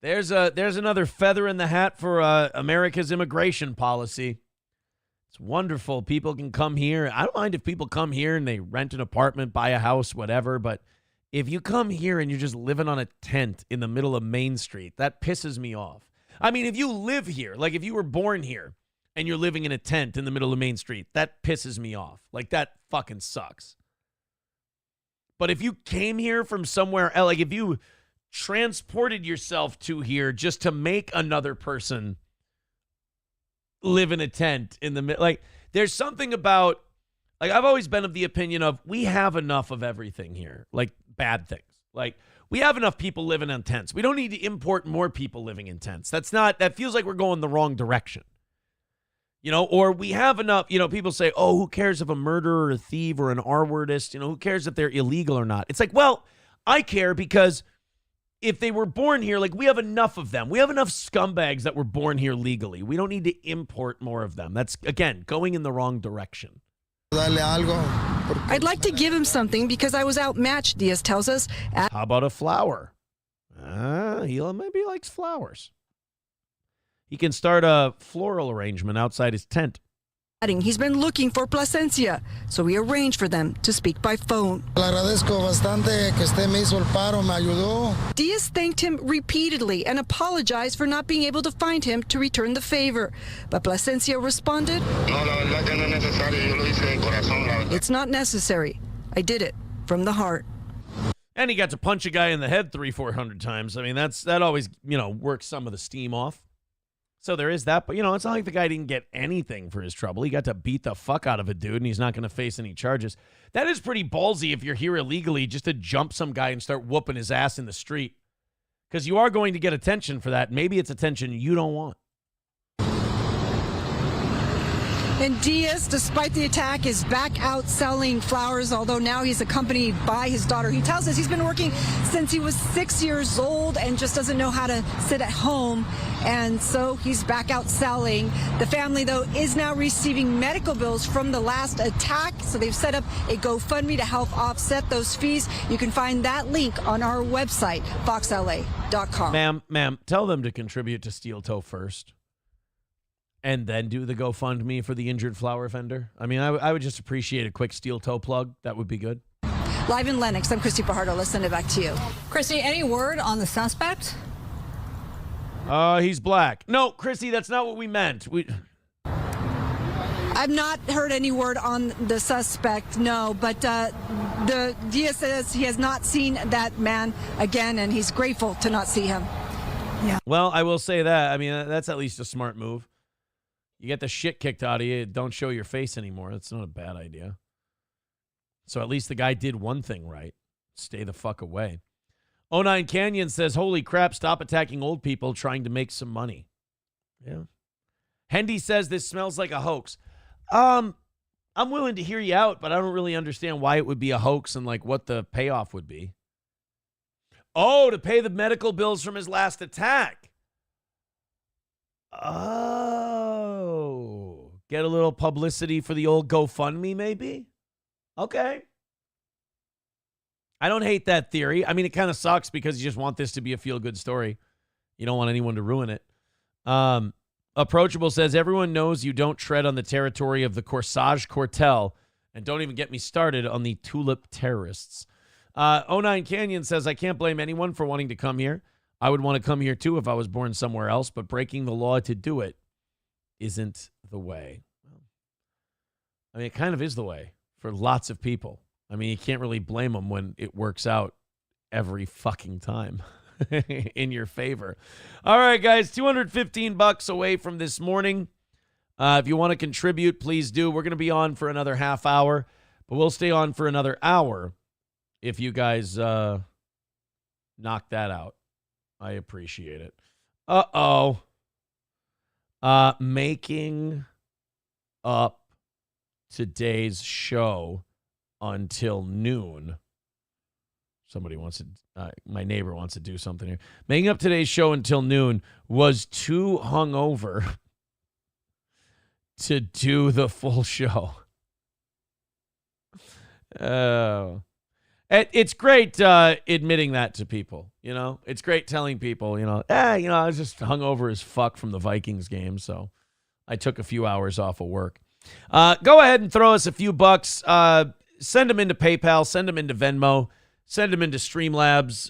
There's another feather in the hat for America's immigration policy. It's wonderful. People can come here. I don't mind if people come here and they rent an apartment, buy a house, whatever. But if you come here and you're just living on a tent in the middle of Main Street, that pisses me off. I mean, if you live here, like if you were born here and you're living in a tent in the middle of Main Street, that pisses me off. Like that fucking sucks. But if you came here from somewhere else, like if you transported yourself to here just to make another person live in a tent in the middle. Like, there's something about, like, I've always been of the opinion of we have enough of everything here, like bad things. Like, we have enough people living in tents. We don't need to import more people living in tents. That feels like we're going the wrong direction. You know, or we have enough, you know, people say, oh, who cares if a murderer or a thief or an R-wordist, you know, who cares if they're illegal or not? It's like, well, I care because if they were born here, like we have enough of them. We have enough scumbags that were born here legally. We don't need to import more of them. That's, again, going in the wrong direction. I'd like to give him something because I was outmatched, Diaz tells us. How about a flower? He maybe likes flowers. He can start a floral arrangement outside his tent. He's been looking for Plasencia, so we arranged for them to speak by phone. Diaz thanked him repeatedly and apologized for not being able to find him to return the favor. But Plasencia responded, it's not necessary. I did it from the heart. And he got to punch a guy in the head 300-400 times. I mean, that always, works some of the steam off. So there is that. But, it's not like the guy didn't get anything for his trouble. He got to beat the fuck out of a dude, and he's not going to face any charges. That is pretty ballsy if you're here illegally just to jump some guy and start whooping his ass in the street. Because you are going to get attention for that. Maybe it's attention you don't want. And Diaz, despite the attack, is back out selling flowers, although now he's accompanied by his daughter. He tells us he's been working since he was 6 years old and just doesn't know how to sit at home. And so he's back out selling. The family, though, is now receiving medical bills from the last attack. So they've set up a GoFundMe to help offset those fees. You can find that link on our website, foxla.com. Ma'am, tell them to contribute to Steel Toe first. And then do the GoFundMe for the injured flower vendor. I mean, I would just appreciate a quick Steel Toe plug. That would be good. Live in Lenox, I'm Christy Fajardo. Let's send it back to you. Christy, any word on the suspect? He's black. No, Chrissy, that's not what we meant. I've not heard any word on the suspect, no, but the Diaz says he has not seen that man again, and he's grateful to not see him. Yeah. Well, I will say that. I mean, that's at least a smart move. You get the shit kicked out of you, don't show your face anymore. That's not a bad idea. So at least the guy did one thing right. Stay the fuck away. 09 Canyon says, holy crap, stop attacking old people trying to make some money. Yeah. Hendy says this smells like a hoax. I'm willing to hear you out, but I don't really understand why it would be a hoax and like what the payoff would be. Oh, to pay the medical bills from his last attack. Oh, get a little publicity for the old GoFundMe, maybe? Okay. I don't hate that theory. I mean, it kind of sucks because you just want this to be a feel-good story. You don't want anyone to ruin it. Approachable says, everyone knows you don't tread on the territory of the Corsage Cartel, and don't even get me started on the Tulip terrorists. 09 Canyon says, I can't blame anyone for wanting to come here. I would want to come here too if I was born somewhere else, but breaking the law to do it isn't the way. I mean, it kind of is the way for lots of people. I mean, you can't really blame them when it works out every fucking time in your favor. All right, guys, $215 away from this morning. If you want to contribute, please do. We're going to be on for another half hour, but we'll stay on for another hour if you guys knock that out. I appreciate it. Making up today's show until noon. Somebody wants to, my neighbor wants to do something here. Making up today's show until noon was too hungover to do the full show. It's great admitting that to people, you know. It's great telling people, I was just hungover as fuck from the Vikings game, so I took a few hours off of work. Go ahead and throw us a few bucks. Send them into PayPal, send them into Venmo, send them into Streamlabs,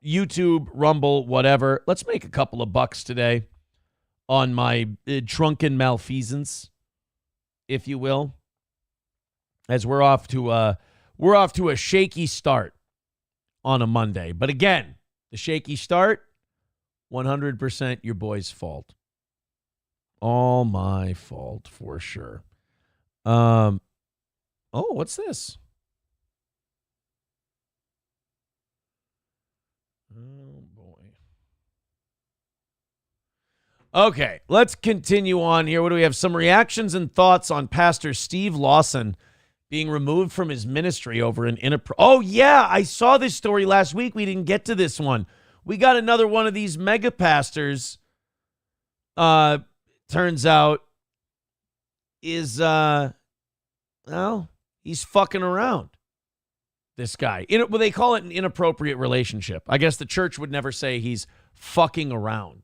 YouTube, Rumble, whatever. Let's make a couple of bucks today on my drunken malfeasance, if you will, as we're off to a shaky start on a Monday. But again, the shaky start, 100% your boy's fault. All my fault for sure. Oh, what's this? Oh, boy. Okay, let's continue on here. What do we have? Some reactions and thoughts on Pastor Steve Lawson being removed from his ministry over an Oh, yeah, I saw this story last week. We didn't get to this one. We got another one of these mega pastors, turns out, is, he's fucking around, this guy. Well, they call it an inappropriate relationship. I guess the church would never say he's fucking around.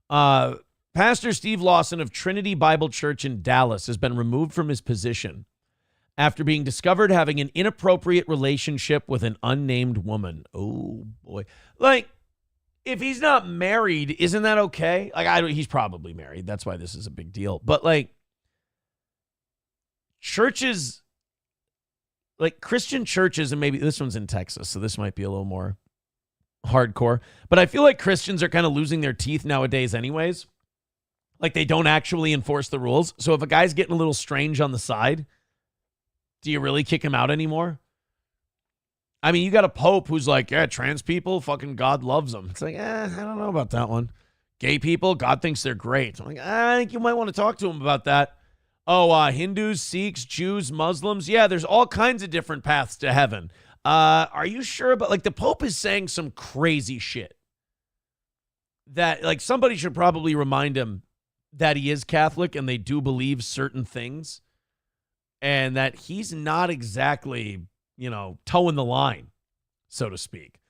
Pastor Steve Lawson of Trinity Bible Church in Dallas has been removed from his position after being discovered having an inappropriate relationship with an unnamed woman. Oh, boy. Like, if he's not married, isn't that okay? Like, he's probably married. That's why this is a big deal. But, like, churches, like Christian churches, and maybe this one's in Texas, so this might be a little more hardcore, but I feel like Christians are kind of losing their teeth nowadays anyways. Like they don't actually enforce the rules. So if a guy's getting a little strange on the side, do you really kick him out anymore? I mean, you got a pope who's like, yeah, trans people, fucking God loves them. It's like, I don't know about that one. Gay people, God thinks they're great. I'm like, I think you might want to talk to him about that. Oh, Hindus, Sikhs, Jews, Muslims. Yeah, there's all kinds of different paths to heaven. Are you sure about, like, the Pope is saying some crazy shit that, like, somebody should probably remind him that he is Catholic and they do believe certain things and that he's not exactly, toeing the line, so to speak.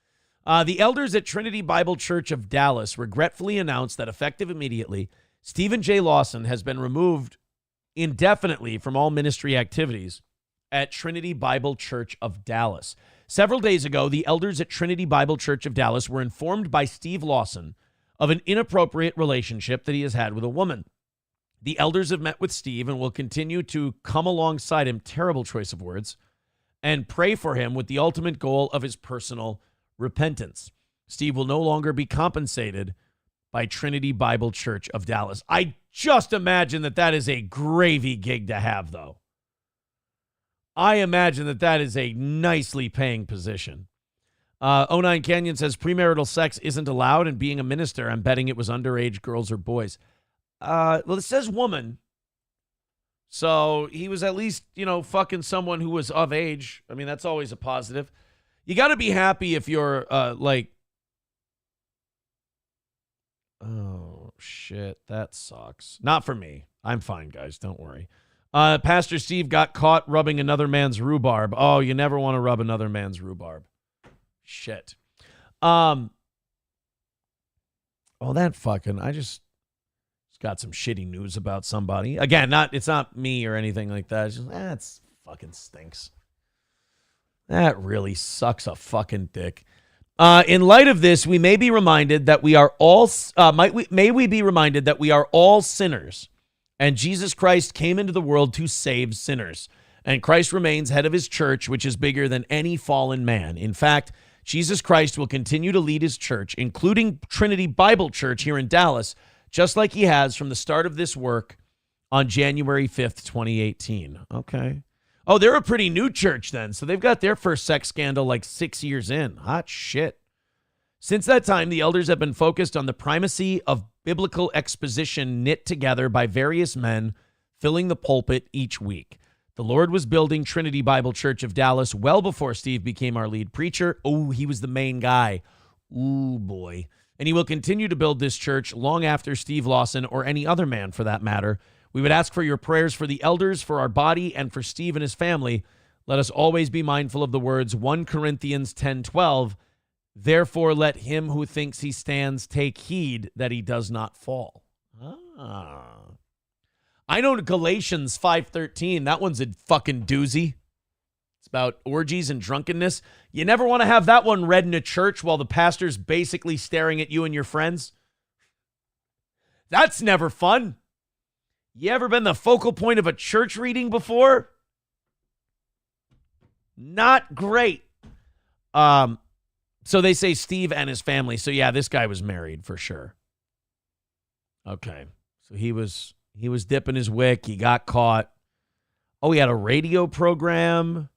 The elders at Trinity Bible Church of Dallas regretfully announced that effective immediately, Stephen J. Lawson has been removed indefinitely from all ministry activities at Trinity Bible Church of Dallas. Several days ago, the elders at Trinity Bible Church of Dallas were informed by Steve Lawson of an inappropriate relationship that he has had with a woman. The elders have met with Steve and will continue to come alongside him, terrible choice of words, and pray for him with the ultimate goal of his personal repentance. Steve will no longer be compensated by Trinity Bible Church of Dallas. I just imagine that is a gravy gig to have, though. I imagine that is a nicely paying position. 09 Canyon says premarital sex isn't allowed, and being a minister, I'm betting it was underage girls or boys. Well, it says woman. So he was at least, fucking someone who was of age. I mean, that's always a positive. You got to be happy if you're oh, shit, that sucks. Not for me. I'm fine, guys. Don't worry. Pastor Steve got caught rubbing another man's rhubarb. Oh, you never want to rub another man's rhubarb. Shit. Oh, that fucking, I just got some shitty news about somebody. Again, it's not me or anything like that. It's just, that's fucking stinks. That really sucks a fucking dick. In light of this, we may be reminded that we are all, may we be reminded that we are all sinners, and Jesus Christ came into the world to save sinners. And Christ remains head of his church, which is bigger than any fallen man. In fact, Jesus Christ will continue to lead his church, including Trinity Bible Church here in Dallas, just like he has from the start of this work on January 5th, 2018. Okay. Oh, they're a pretty new church then. So they've got their first sex scandal like 6 years in. Hot shit. Since that time, the elders have been focused on the primacy of biblical exposition knit together by various men filling the pulpit each week. The Lord was building Trinity Bible Church of Dallas well before Steve became our lead preacher. Oh, he was the main guy. Ooh, boy. And he will continue to build this church long after Steve Lawson, or any other man for that matter. We would ask for your prayers for the elders, for our body, and for Steve and his family. Let us always be mindful of the words 1 Corinthians 10:12. Therefore, let him who thinks he stands take heed that he does not fall. I know Galatians 5:13. That one's a fucking doozy. It's about orgies and drunkenness. You never want to have that one read in a church while the pastor's basically staring at you and your friends. That's never fun. You ever been the focal point of a church reading before? Not great. So they say Steve and his family. So yeah, this guy was married for sure. Okay. So he was dipping his wick. He got caught. Oh, he had a radio program.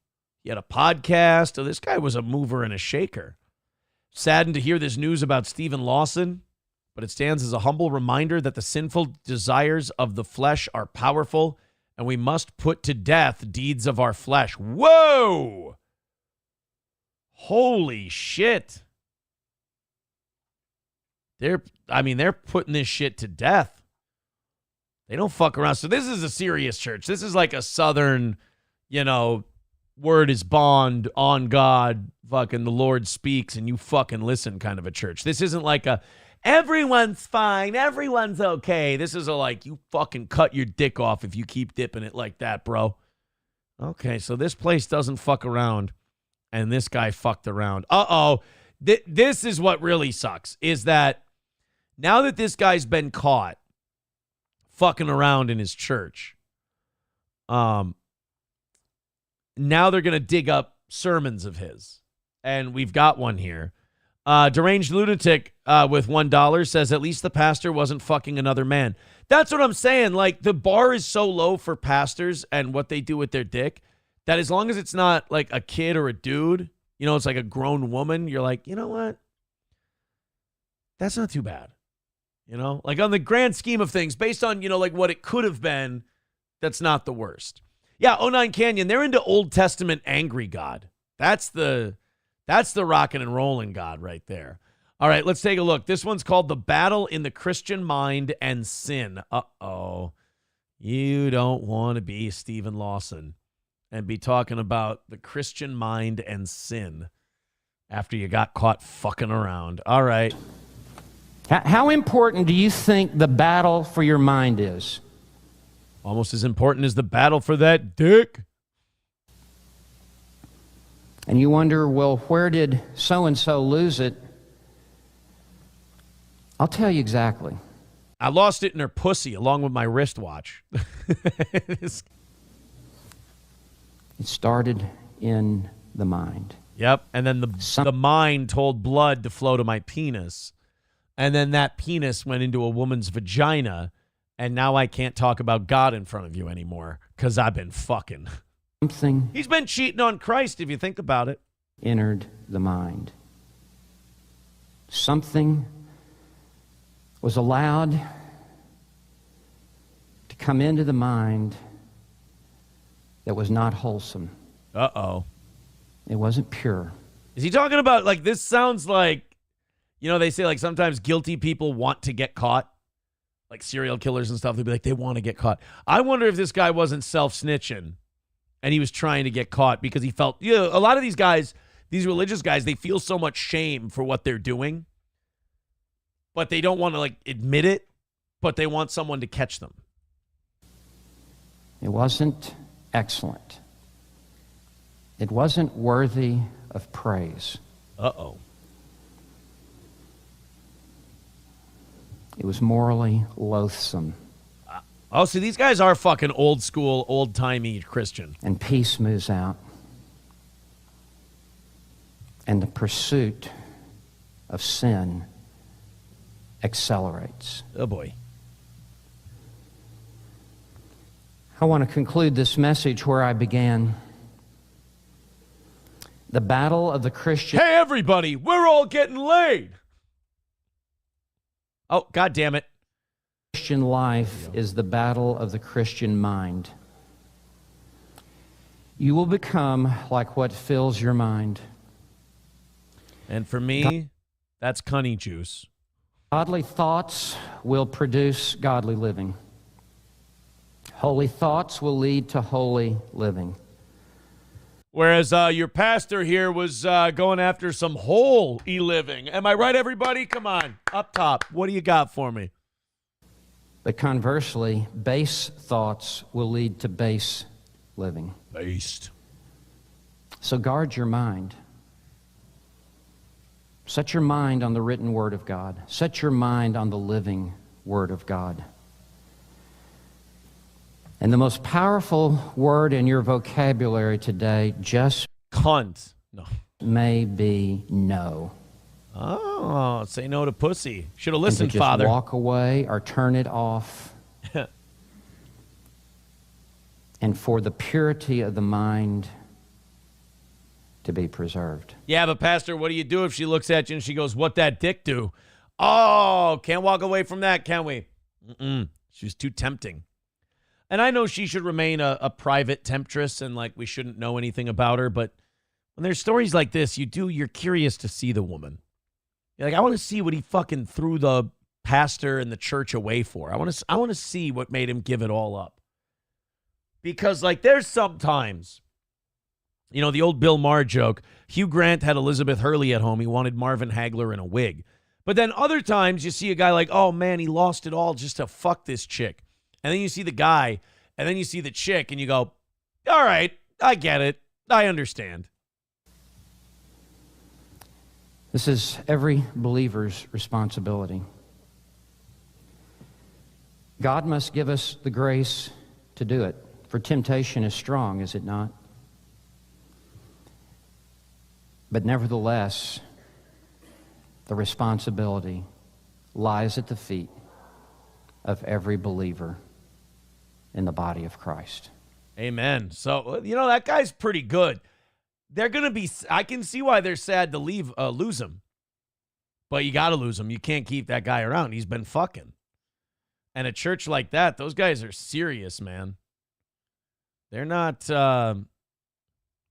He had a podcast. Oh, this guy was a mover and a shaker. Saddened to hear this news about Stephen Lawson, but it stands as a humble reminder that the sinful desires of the flesh are powerful, and we must put to death deeds of our flesh. Whoa! Holy shit. They're putting this shit to death. They don't fuck around. So this is a serious church. This is like a Southern, word is bond, on God, fucking the Lord speaks and you fucking listen kind of a church. This isn't like a, everyone's fine, everyone's okay. This is a like, you fucking cut your dick off if you keep dipping it like that, bro. Okay, so this place doesn't fuck around, and this guy fucked around. Uh-oh. This is what really sucks, is that now that this guy's been caught fucking around in his church, now they're going to dig up sermons of his. And we've got one here. Deranged Lunatic with $1 says, at least the pastor wasn't fucking another man. That's what I'm saying. Like, the bar is so low for pastors and what they do with their dick that as long as it's not like a kid or a dude, you know, it's like a grown woman, you're like, you know what? That's not too bad. You know, like on the grand scheme of things, based on, you know, like what it could have been, that's not the worst. Yeah, 09 Canyon, they're into Old Testament angry God. That's the rockin' and rollin' God right there. All right, let's take a look. This one's called The Battle in the Christian Mind and Sin. Uh-oh. You don't want to be Stephen Lawson and be talking about the Christian mind and sin after you got caught fucking around. All right. How important do you think the battle for your mind is? Almost as important as the battle for that dick. And you wonder, well, where did so-and-so lose it? I'll tell you exactly. I lost it in her pussy along with my wristwatch. It started in the mind. Yep, and then the mind told blood to flow to my penis. And then that penis went into a woman's vagina, and now I can't talk about God in front of you anymore because I've been fucking. Something. He's been cheating on Christ, if you think about it. Entered the mind. Something was allowed to come into the mind that was not wholesome. Uh-oh. It wasn't pure. Is he talking about, like, this sounds like, you know, they say, like, sometimes guilty people want to get caught. Like serial killers and stuff, they'd be like, they want to get caught. I wonder if this guy wasn't self-snitching and he was trying to get caught because he felt, you know, a lot of these guys, these religious guys, they feel so much shame for what they're doing, but they don't want to, like, admit it, but they want someone to catch them. It wasn't excellent. It wasn't worthy of praise. Uh-oh. It was morally loathsome. Oh, see, these guys are fucking old school, old-timey Christian. And peace moves out. And the pursuit of sin accelerates. Oh, boy. I want to conclude this message where I began. The battle of the Christian... Hey, everybody, we're all getting laid. Oh, God damn it. Christian life is the battle of the Christian mind. You will become like what fills your mind. And for me, that's cunny juice. Godly thoughts will produce godly living. Holy thoughts will lead to holy living. Whereas your pastor here was going after some whole e-living. Am I right, everybody? Come on, up top. What do you got for me? But conversely, base thoughts will lead to base living. Based. So guard your mind. Set your mind on the written Word of God. Set your mind on the living Word of God. And the most powerful word in your vocabulary today just cunt. No. May be no. Oh, say no to pussy. Should have And listened, to just Father. walk away or turn it off. And for the purity of the mind to be preserved. Yeah, but Pastor, what do you do if she looks at you and she goes, what that dick do? Oh, can't walk away from that, can we? She's too tempting. And I know she should remain a private temptress and, like, we shouldn't know anything about her, but when there's stories like this, you're curious to see the woman. You're like, I want to see what he fucking threw the pastor and the church away for. I want to see what made him give it all up. Because, like, there's sometimes, you know, the old Bill Maher joke, Hugh Grant had Elizabeth Hurley at home. He wanted Marvin Hagler in a wig. But then other times you see a guy like, oh, man, he lost it all just to fuck this chick. And then you see the guy, and then you see the chick, and you go, all right, I get it. I understand. This is every believer's responsibility. God must give us the grace to do it, for temptation is strong, is it not? But nevertheless, the responsibility lies at the feet of every believer in the body of Christ. Amen. So, that guy's pretty good. They're going to be, I can see why they're sad to lose him. But you got to lose him. You can't keep that guy around. He's been fucking. And a church like that, those guys are serious, man. They're not going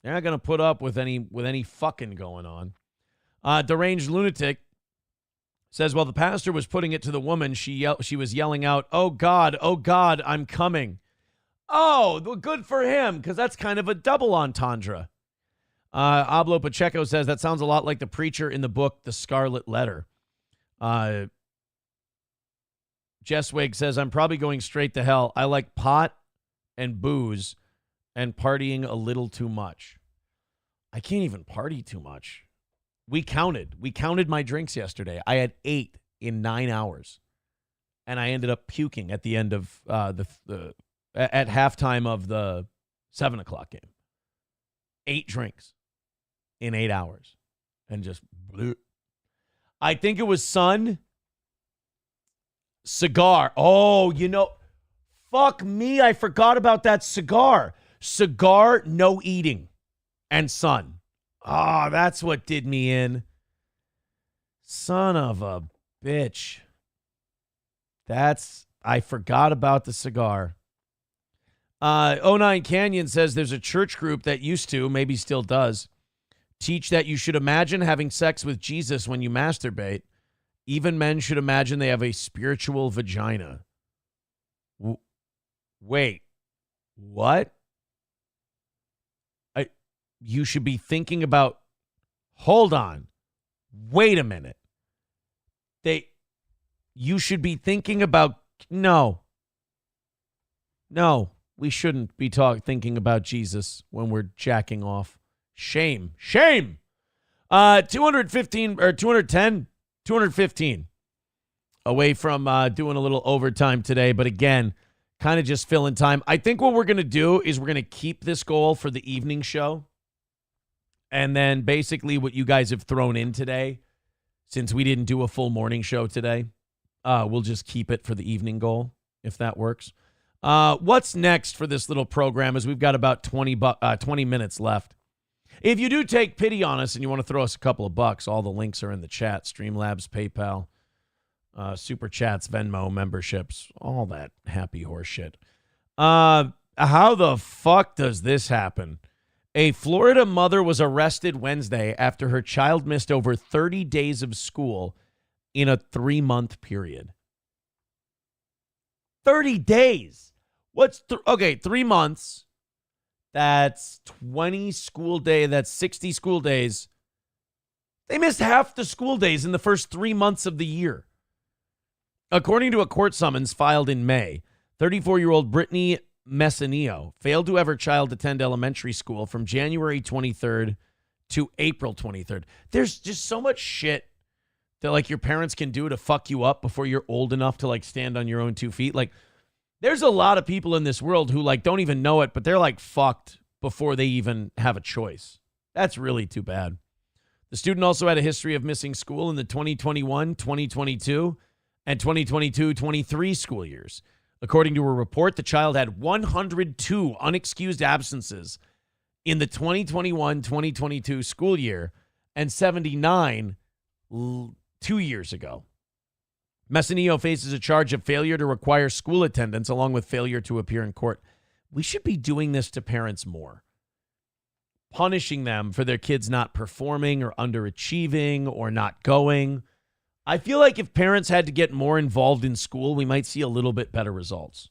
to put up with any fucking going on. Deranged Lunatic says, while the pastor was putting it to the woman, she was yelling out, oh, God, I'm coming. Oh, well, good for him, because that's kind of a double entendre. Ablo Pacheco says, that sounds a lot like the preacher in the book, The Scarlet Letter. Jesswig says, I'm probably going straight to hell. I like pot and booze and partying a little too much. I can't even party too much. We counted my drinks yesterday. I had 8 in 9 hours, and I ended up puking at the end of at halftime of the 7 o'clock game. 8 drinks in 8 hours, and just blew. I think it was Sun. Cigar. Oh, fuck me. I forgot about that cigar. Cigar, no eating, and Sun. Oh, that's what did me in. Son of a bitch. I forgot about the cigar. 09 Canyon says there's a church group that used to, maybe still does, teach that you should imagine having sex with Jesus when you masturbate. Even men should imagine they have a spiritual vagina. Wait, what? You should be thinking about, hold on, wait a minute. You should be thinking about, no, we shouldn't be thinking about Jesus when we're jacking off. Shame. 215 or 210, 215 away from doing a little overtime today. But again, kind of just filling time. I think what we're going to do is we're going to keep this goal for the evening show. And then basically what you guys have thrown in today, since we didn't do a full morning show today, we'll just keep it for the evening goal, if that works. What's next for this little program is we've got about 20 minutes left. If you do take pity on us and you want to throw us a couple of bucks, all the links are in the chat. Streamlabs, PayPal, Super Chats, Venmo, memberships, all that happy horse shit. How the fuck does this happen? A Florida mother was arrested Wednesday after her child missed over 30 days of school in a 3-month period. 30 days. 3 months. That's 20 school day. That's 60 school days. They missed half the school days in the first 3 months of the year. According to a court summons filed in May, 34-year-old Brittany Messineo failed to have her child attend elementary school from January 23rd to April 23rd. There's just so much shit that your parents can do to fuck you up before you're old enough to stand on your own 2 feet. There's a lot of people in this world who don't even know it, but they're fucked before they even have a choice. That's really too bad. The student also had a history of missing school in the 2021, 2022, and 2022-23 school years. According to a report, the child had 102 unexcused absences in the 2021-2022 school year and 79 2 years ago. Messineo faces a charge of failure to require school attendance along with failure to appear in court. We should be doing this to parents more. Punishing them for their kids not performing or underachieving or not going. I feel like if parents had to get more involved in school, we might see a little bit better results.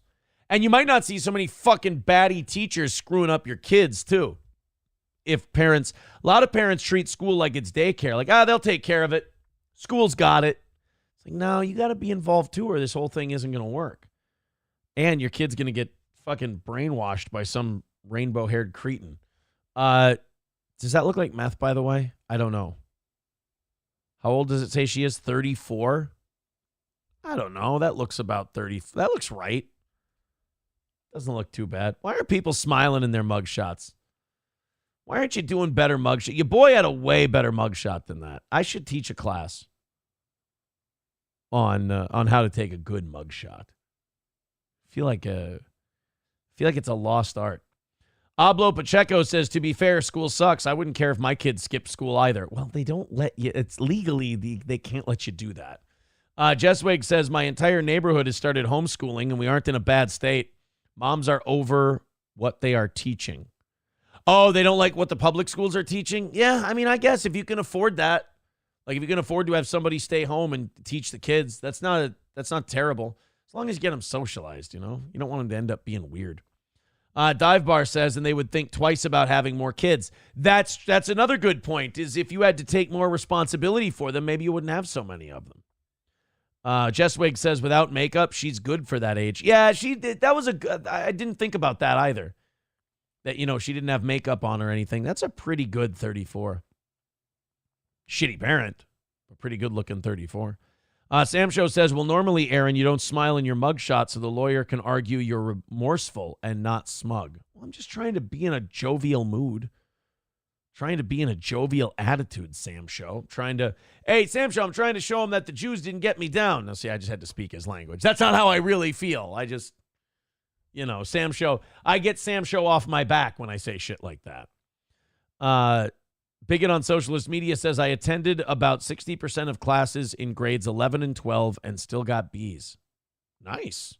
And you might not see so many fucking batty teachers screwing up your kids, too. A lot of parents treat school like it's daycare. They'll take care of it. School's got it. It's no, you got to be involved, too, or this whole thing isn't going to work. And your kid's going to get fucking brainwashed by some rainbow-haired cretin. Does that look like meth, by the way? I don't know. How old does it say she is? 34? I don't know. That looks about 30. That looks right. Doesn't look too bad. Why are people smiling in their mugshots? Why aren't you doing better mugshot? Your boy had a way better mugshot than that. I should teach a class on how to take a good mugshot. Feel like it's a lost art. Ablo Pacheco says, to be fair, school sucks. I wouldn't care if my kids skip school either. Well, they don't let you. It's legally, they can't let you do that. Jesswig says, my entire neighborhood has started homeschooling, and we aren't in a bad state. Moms are over what they are teaching. Oh, they don't like what the public schools are teaching? Yeah, I mean, I guess if you can afford that, like if you can afford to have somebody stay home and teach the kids, that's not terrible. As long as you get them socialized, you know? You don't want them to end up being weird. Dive Bar says, and they would think twice about having more kids. That's another good point, is if you had to take more responsibility for them, maybe you wouldn't have so many of them. Jesswig says, without makeup, she's good for that age. Yeah, she did. That was I didn't think about that either. That, you know, she didn't have makeup on or anything. That's a pretty good 34. Shitty parent, but pretty good looking 34. Sam Show says, well, normally, Aaron, you don't smile in your mugshot so the lawyer can argue you're remorseful and not smug. Well, I'm just trying to be in a jovial mood. Trying to be in a jovial attitude, Sam Show. Hey, Sam Show, I'm trying to show him that the Jews didn't get me down. Now, see, I just had to speak his language. That's not how I really feel. I just, you know, Sam Show. I get Sam Show off my back when I say shit like that. Bigot on Socialist Media says, I attended about 60% of classes in grades 11 and 12 and still got B's. Nice.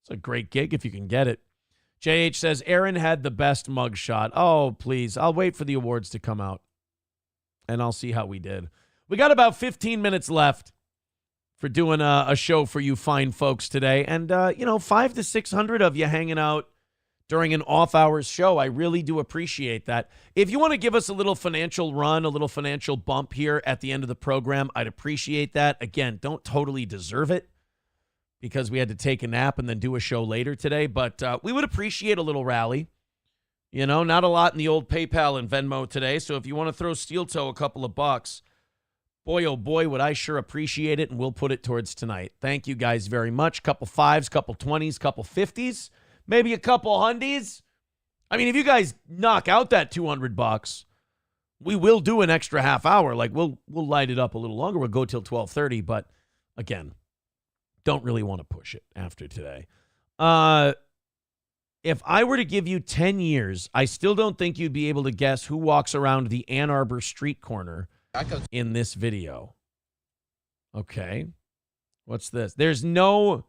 It's a great gig if you can get it. JH says, Aaron had the best mugshot. Oh, please. I'll wait for the awards to come out, and I'll see how we did. We got about 15 minutes left for doing a show for you fine folks today. And, 500 to 600 of you hanging out during an off-hours show. I really do appreciate that. If you want to give us a little financial run, a little financial bump here at the end of the program, I'd appreciate that. Again, don't totally deserve it because we had to take a nap and then do a show later today, but we would appreciate a little rally. You know, not a lot in the old PayPal and Venmo today, so if you want to throw steel toe a couple of bucks, boy, oh boy, would I sure appreciate it, and we'll put it towards tonight. Thank you guys very much. Couple 5s, couple 20s, couple 50s. Maybe a couple hundies. I mean, if you guys knock out that $200, we will do an extra half hour. Like we'll light it up a little longer. We'll go till 12:30. But again, don't really want to push it after today. If I were to give you 10 years, I still don't think you'd be able to guess who walks around the Ann Arbor street corner in this video. Okay. What's this? There's no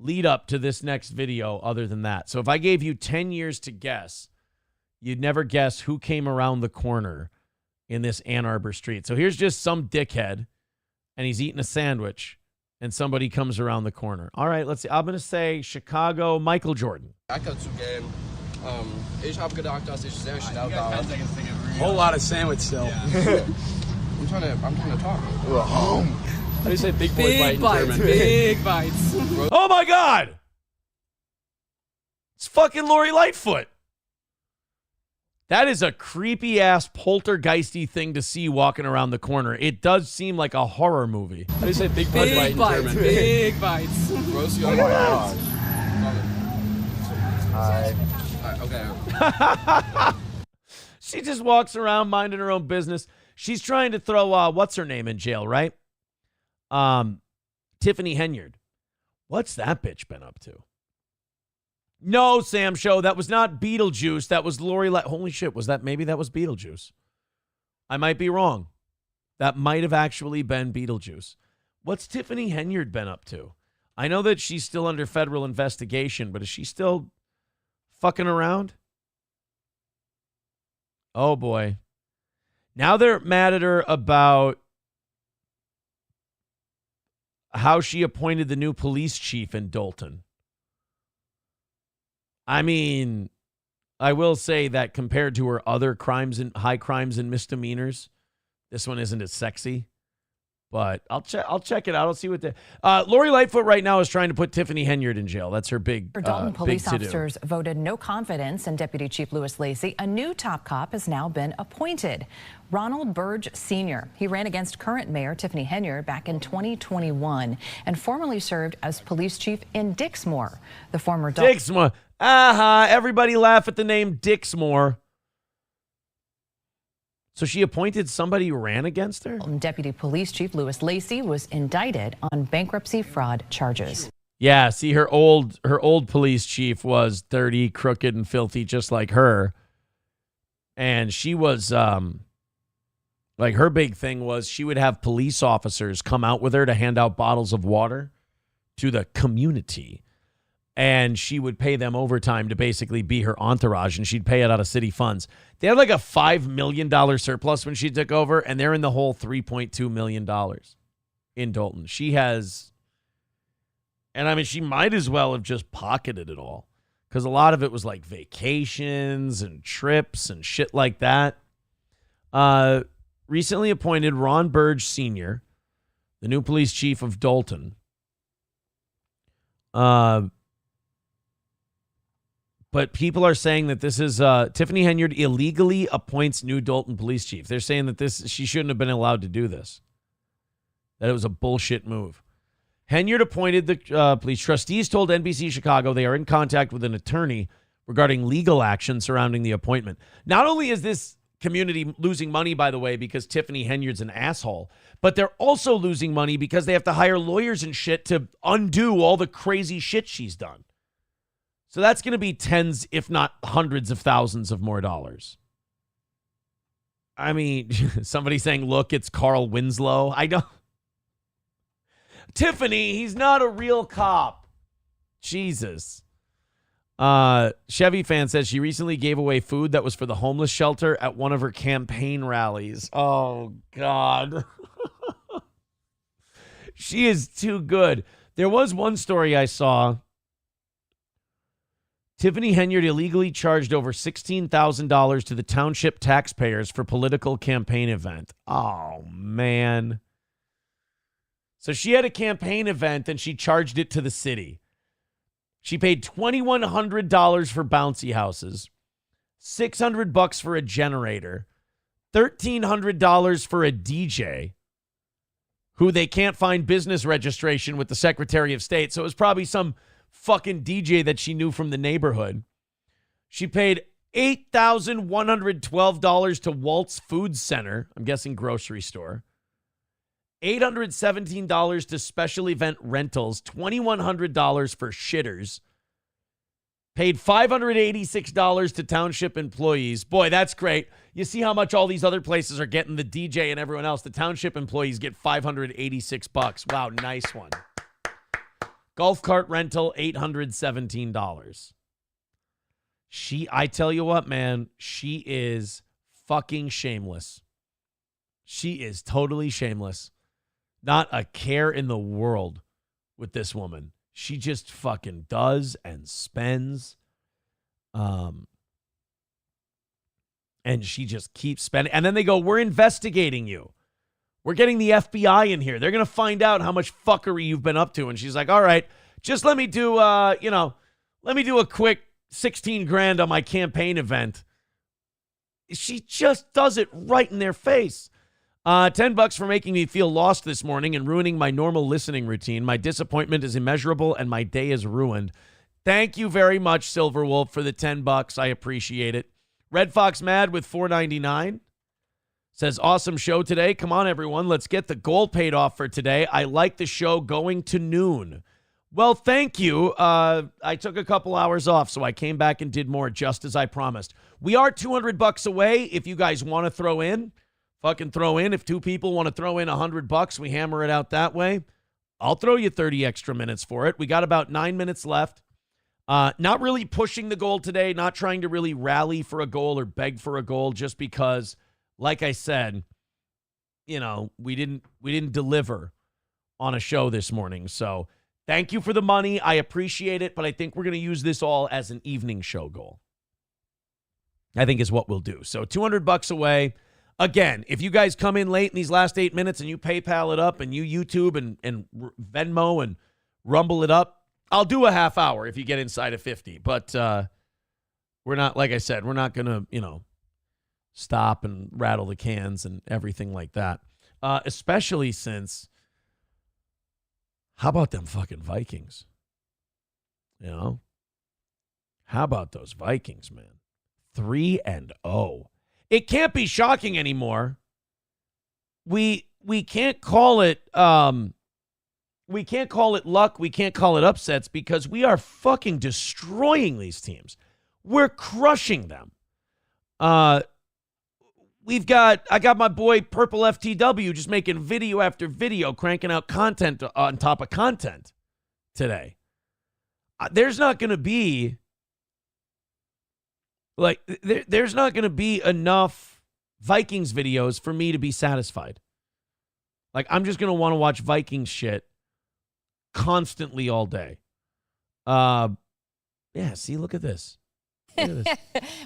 lead up to this next video other than that. So if I gave you 10 years to guess, you'd never guess who came around the corner in this Ann Arbor street. So here's just some dickhead, and he's eating a sandwich, and somebody comes around the corner. All right, let's see. I'm going to say Chicago, Michael Jordan. Whole lot of sandwich still. Yeah. I'm trying to talk. How do you say big boy bite in German? Big bites. Oh, my God. It's fucking Lori Lightfoot. That is a creepy-ass poltergeisty thing to see walking around the corner. It does seem like a horror movie. How do you say big boy bite in German? Big bites. Roast on my Okay. She just walks around minding her own business. She's trying to throw, what's her name in jail, right? Tiffany Henyard. What's that bitch been up to? No, Sam Show, that was not Beetlejuice. That was Lori Holy shit, maybe that was Beetlejuice. I might be wrong. That might have actually been Beetlejuice. What's Tiffany Henyard been up to? I know that she's still under federal investigation, but is she still fucking around? Oh, boy. Now they're mad at her about how she appointed the new police chief in Dolton. I mean, I will say that compared to her other crimes and high crimes and misdemeanors, this one isn't as sexy. But I'll check it out. I'll see what the Lori Lightfoot right now is trying to put Tiffany Henyard in jail. That's her big Dalton police big to-do. officers voted no confidence in Deputy Chief Louis Lacey. A new top cop has now been appointed. Ronald Burge Sr. He ran against current mayor Tiffany Henyard back in 2021 and formerly served as police chief in Dixmoor. The former Dixmoor. Everybody laugh at the name Dixmoor. So she appointed somebody who ran against her? Deputy Police Chief Louis Lacey was indicted on bankruptcy fraud charges. Yeah, see, her old police chief was dirty, crooked, and filthy, just like her. And she was, like, her big thing was she would have police officers come out with her to hand out bottles of water to the community. And she would pay them overtime to basically be her entourage, and she'd pay it out of city funds. They had like a $5 million surplus when she took over, and they're in the whole $3.2 million in Dalton. She has, and I mean, she might as well have just pocketed it all, because a lot of it was like vacations and trips and shit like that. Recently appointed Ron Burge Sr., the new police chief of Dalton. But people are saying that this is Tiffany Henyard illegally appoints new Dalton police chief. They're saying that she shouldn't have been allowed to do this. That it was a bullshit move. Henyard appointed the police. Trustees told NBC Chicago they are in contact with an attorney regarding legal action surrounding the appointment. Not only is this community losing money, by the way, because Tiffany Henyard's an asshole, but they're also losing money because they have to hire lawyers and shit to undo all the crazy shit she's done. So that's going to be tens, if not hundreds of thousands of more dollars. I mean, somebody saying, look, it's Carl Winslow. I don't. Tiffany, he's not a real cop. Jesus. Chevy fan says she recently gave away food that was for the homeless shelter at one of her campaign rallies. Oh, God. She is too good. There was one story I saw. Tiffany Henyard illegally charged over $16,000 to the township taxpayers for political campaign event. Oh, man. So she had a campaign event and she charged it to the city. She paid $2,100 for bouncy houses, $600 for a generator, $1,300 for a DJ, who they can't find business registration with the Secretary of State. So it was probably some fucking DJ that she knew from the neighborhood. She paid $8,112 to Walt's Food Center, I'm guessing grocery store. $817 to special event rentals, $2,100 for shitters. Paid $586 to township employees. Boy, that's great. You see how much all these other places are getting the DJ and everyone else. The township employees get $586. Wow, nice one. Golf cart rental, $817. I tell you what, man, she is fucking shameless. She is totally shameless. Not a care in the world with this woman. She just fucking does and spends. And she just keeps spending. And then they go, we're investigating you. We're getting the FBI in here. They're going to find out how much fuckery you've been up to. And she's like, all right, just let me do, let me do a quick 16 grand on my campaign event. She just does it right in their face. $10 for making me feel lost this morning and ruining my normal listening routine. My disappointment is immeasurable and my day is ruined. Thank you very much, Silver Wolf, for the $10. I appreciate it. Red Fox Mad with $4.99 says, awesome show today. Come on, everyone. Let's get the goal paid off for today. I like the show going to noon. Well, thank you. I took a couple hours off, so I came back and did more, just as I promised. We are $200 away. If you guys want to throw in, fucking throw in. If two people want to throw in $100, we hammer it out that way. I'll throw you 30 extra minutes for it. We got about 9 minutes left. Not really pushing the goal today, not trying to really rally for a goal or beg for a goal, just because, like I said, we didn't deliver on a show this morning. So thank you for the money. I appreciate it, but I think we're going to use this all as an evening show goal, I think is what we'll do. So $200 away. Again, if you guys come in late in these last 8 minutes and you PayPal it up and you YouTube and Venmo and Rumble it up, I'll do a half hour if you get inside of 50. But we're not, like I said, we're not going to, stop and rattle the cans and everything like that. Especially since, how about them fucking Vikings? How about those Vikings, man? 3-0. it can't be shocking anymore. We can't call it we can't call it luck, we can't call it upsets, because we are fucking destroying these teams. We're crushing them. I got my boy Purple FTW just making video after video, cranking out content on top of content today. There's not going to be there's not going to be enough Vikings videos for me to be satisfied. Like, I'm just going to want to watch Vikings shit constantly all day. Yeah, see, look at this.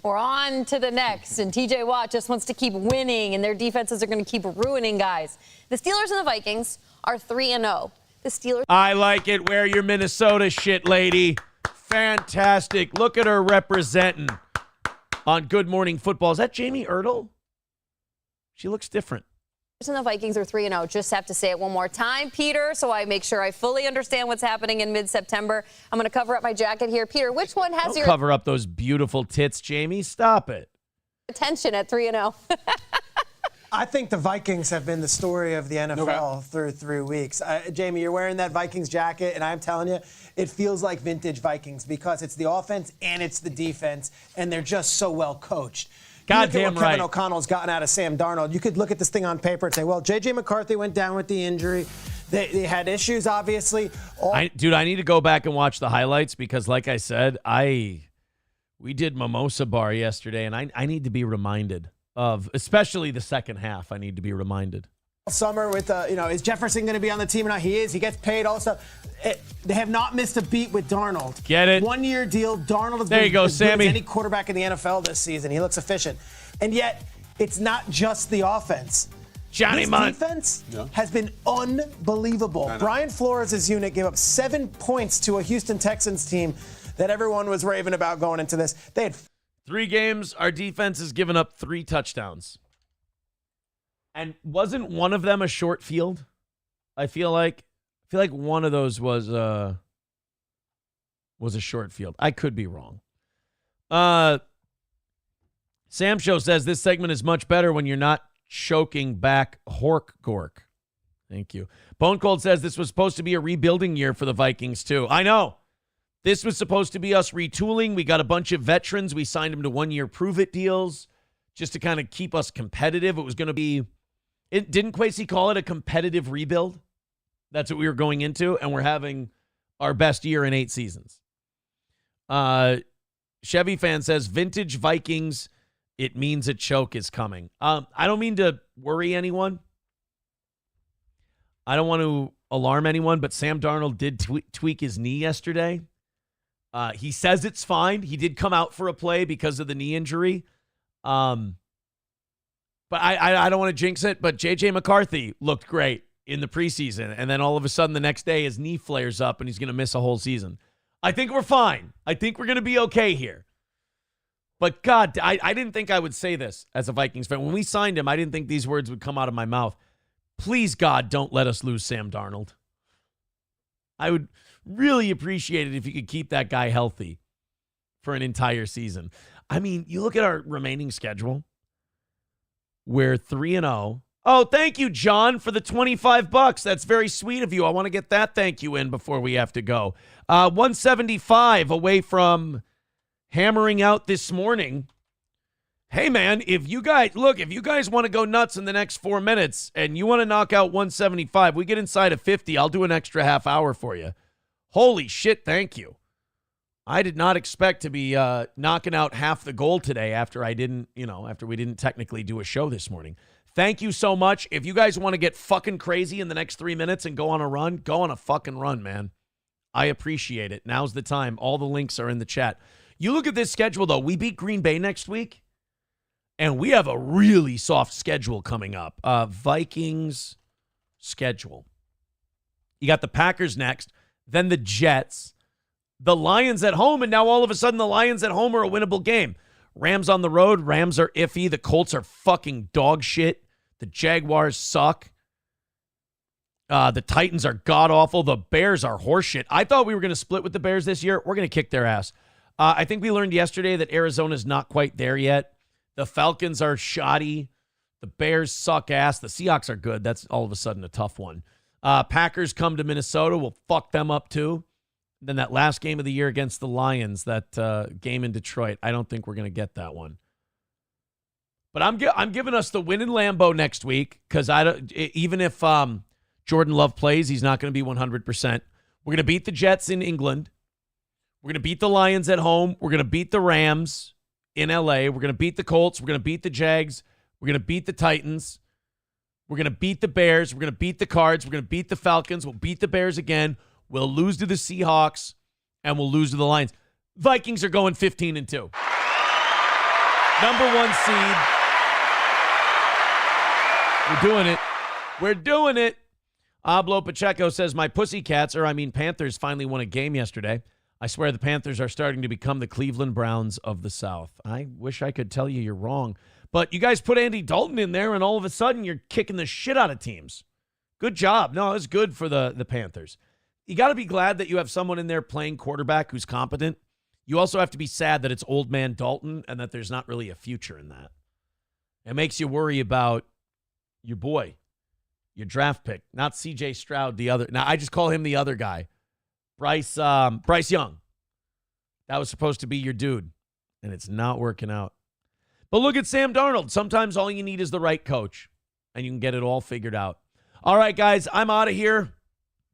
We're on to the next, and TJ Watt just wants to keep winning, and their defenses are going to keep ruining guys. The Steelers and the Vikings are 3-0. The Steelers. I like it. Wear your Minnesota shit, lady. Fantastic. Look at her representing on Good Morning Football. Is that Jamie Ertl? She looks different. And the Vikings are 3-0. Just have to say it one more time, Peter, so I make sure I fully understand what's happening in mid-September. I'm going to cover up my jacket here. Peter, which one has your cover up those beautiful tits, Jamie? Stop it. attention at 3-0? I think the Vikings have been the story of the NFL through 3 weeks. Jamie, you're wearing that Vikings jacket, and I'm telling you, it feels like vintage Vikings because it's the offense and it's the defense, and they're just so well coached. Goddamn right. Kevin O'Connell's gotten out of Sam Darnold. You could look at this thing on paper and say, well, J.J. McCarthy went down with the injury. They had issues, obviously. Dude, I need to go back and watch the highlights because, like I said, we did Mimosa Bar yesterday, and I need to be reminded of, especially the second half, I need to be reminded. Summer with, is Jefferson going to be on the team or not? He is. He gets paid also. They have not missed a beat with Darnold. Get it? 1 year deal. Darnold has there been you go, as Sammy. good as any quarterback in the NFL this season. He looks efficient. And yet, it's not just the offense. Johnny This Munt. defense has been unbelievable. Brian Flores' unit gave up 7 points to a Houston Texans team that everyone was raving about going into this. They had 3 games, our defense has given up 3 touchdowns. And wasn't one of them a short field? I feel like one of those was a short field. I could be wrong. Sam Show says this segment is much better when you're not choking back Hork Gork. Thank you. Bone Cold says this was supposed to be a rebuilding year for the Vikings too. I know. This was supposed to be us retooling. We got a bunch of veterans. We signed them to 1-year prove-it deals just to kind of keep us competitive. It was going to be... Didn't Kwesi call it a competitive rebuild? That's what we were going into, and we're having our best year in 8 seasons. Chevy fan says, vintage Vikings, it means a choke is coming. I don't mean to worry anyone. I don't want to alarm anyone, but Sam Darnold did tweak his knee yesterday. He says it's fine. He did come out for a play because of the knee injury. But I don't want to jinx it, but J.J. McCarthy looked great in the preseason, and then all of a sudden the next day his knee flares up and he's going to miss a whole season. I think we're fine. I think we're going to be okay here. But, God, I didn't think I would say this as a Vikings fan. When we signed him, I didn't think these words would come out of my mouth. Please, God, don't let us lose Sam Darnold. I would really appreciate it if you could keep that guy healthy for an entire season. I mean, you look at our remaining schedule. We're 3-0. Oh, thank you, John, for the $25. That's very sweet of you. I want to get that thank you in before we have to go. 175 away from hammering out this morning. Hey, man, if you guys want to go nuts in the next 4 minutes and you want to knock out 175, we get inside of 50, I'll do an extra half hour for you. Holy shit, thank you. I did not expect to be knocking out half the goal today after we didn't technically do a show this morning. Thank you so much. If you guys want to get fucking crazy in the next 3 minutes and go on a run, go on a fucking run, man. I appreciate it. Now's the time. All the links are in the chat. You look at this schedule, though. We beat Green Bay next week, and we have a really soft schedule coming up. Vikings schedule. You got the Packers next, then the Jets, the Lions at home, and now all of a sudden the Lions at home are a winnable game. Rams on the road. Rams are iffy. The Colts are fucking dog shit. The Jaguars suck. The Titans are god-awful. The Bears are horseshit. I thought we were going to split with the Bears this year. We're going to kick their ass. I think we learned yesterday that Arizona's not quite there yet. The Falcons are shoddy. The Bears suck ass. The Seahawks are good. That's all of a sudden a tough one. Packers come to Minnesota. We'll fuck them up too. Then that last game of the year against the Lions, that game in Detroit, I don't think we're going to get that one. But I'm giving us the win in Lambeau next week because even if Jordan Love plays, he's not going to be 100%. We're going to beat the Jets in England. We're going to beat the Lions at home. We're going to beat the Rams in LA. We're going to beat the Colts. We're going to beat the Jags. We're going to beat the Titans. We're going to beat the Bears. We're going to beat the Cards. We're going to beat the Falcons. We'll beat the Bears again. We'll lose to the Seahawks, and we'll lose to the Lions. Vikings are going 15-2. Number 1 seed. We're doing it. We're doing it. Ablo Pacheco says, my Pussycats, Panthers finally won a game yesterday. I swear the Panthers are starting to become the Cleveland Browns of the South. I wish I could tell you you're wrong. But you guys put Andy Dalton in there, and all of a sudden you're kicking the shit out of teams. Good job. No, it's good for the Panthers. You got to be glad that you have someone in there playing quarterback who's competent. You also have to be sad that it's old man Dalton and that there's not really a future in that. It makes you worry about your boy, your draft pick, not C.J. Stroud, the other. Now, I just call him the other guy. Bryce Young. That was supposed to be your dude, and it's not working out. But look at Sam Darnold. Sometimes all you need is the right coach, and you can get it all figured out. All right, guys, I'm out of here.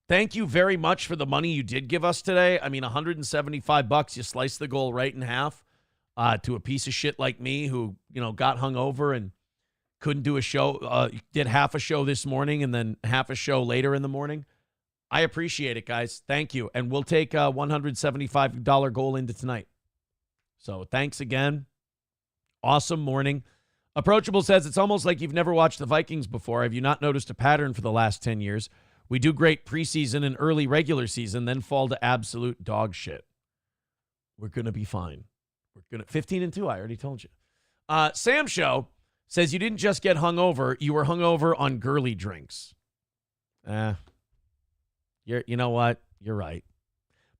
Thank you very much for the money you did give us today. $175. You sliced the goal right in half to a piece of shit like me who, got hungover and couldn't do a show. Did half a show this morning and then half a show later in the morning. I appreciate it, guys. Thank you. And we'll take a $175 goal into tonight. So thanks again. Awesome morning. Approachable says, it's almost like you've never watched the Vikings before. Have you not noticed a pattern for the last 10 years? We do great preseason and early regular season, then fall to absolute dog shit. We're going to be fine. We're going to 15-2. I already told you. Sam Show says you didn't just get hungover. You were hungover on girly drinks. You know what? You're right.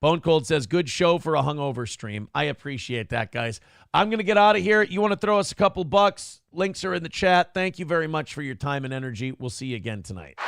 Bone Cold says, good show for a hungover stream. I appreciate that, guys. I'm going to get out of here. You want to throw us a couple bucks? Links are in the chat. Thank you very much for your time and energy. We'll see you again tonight.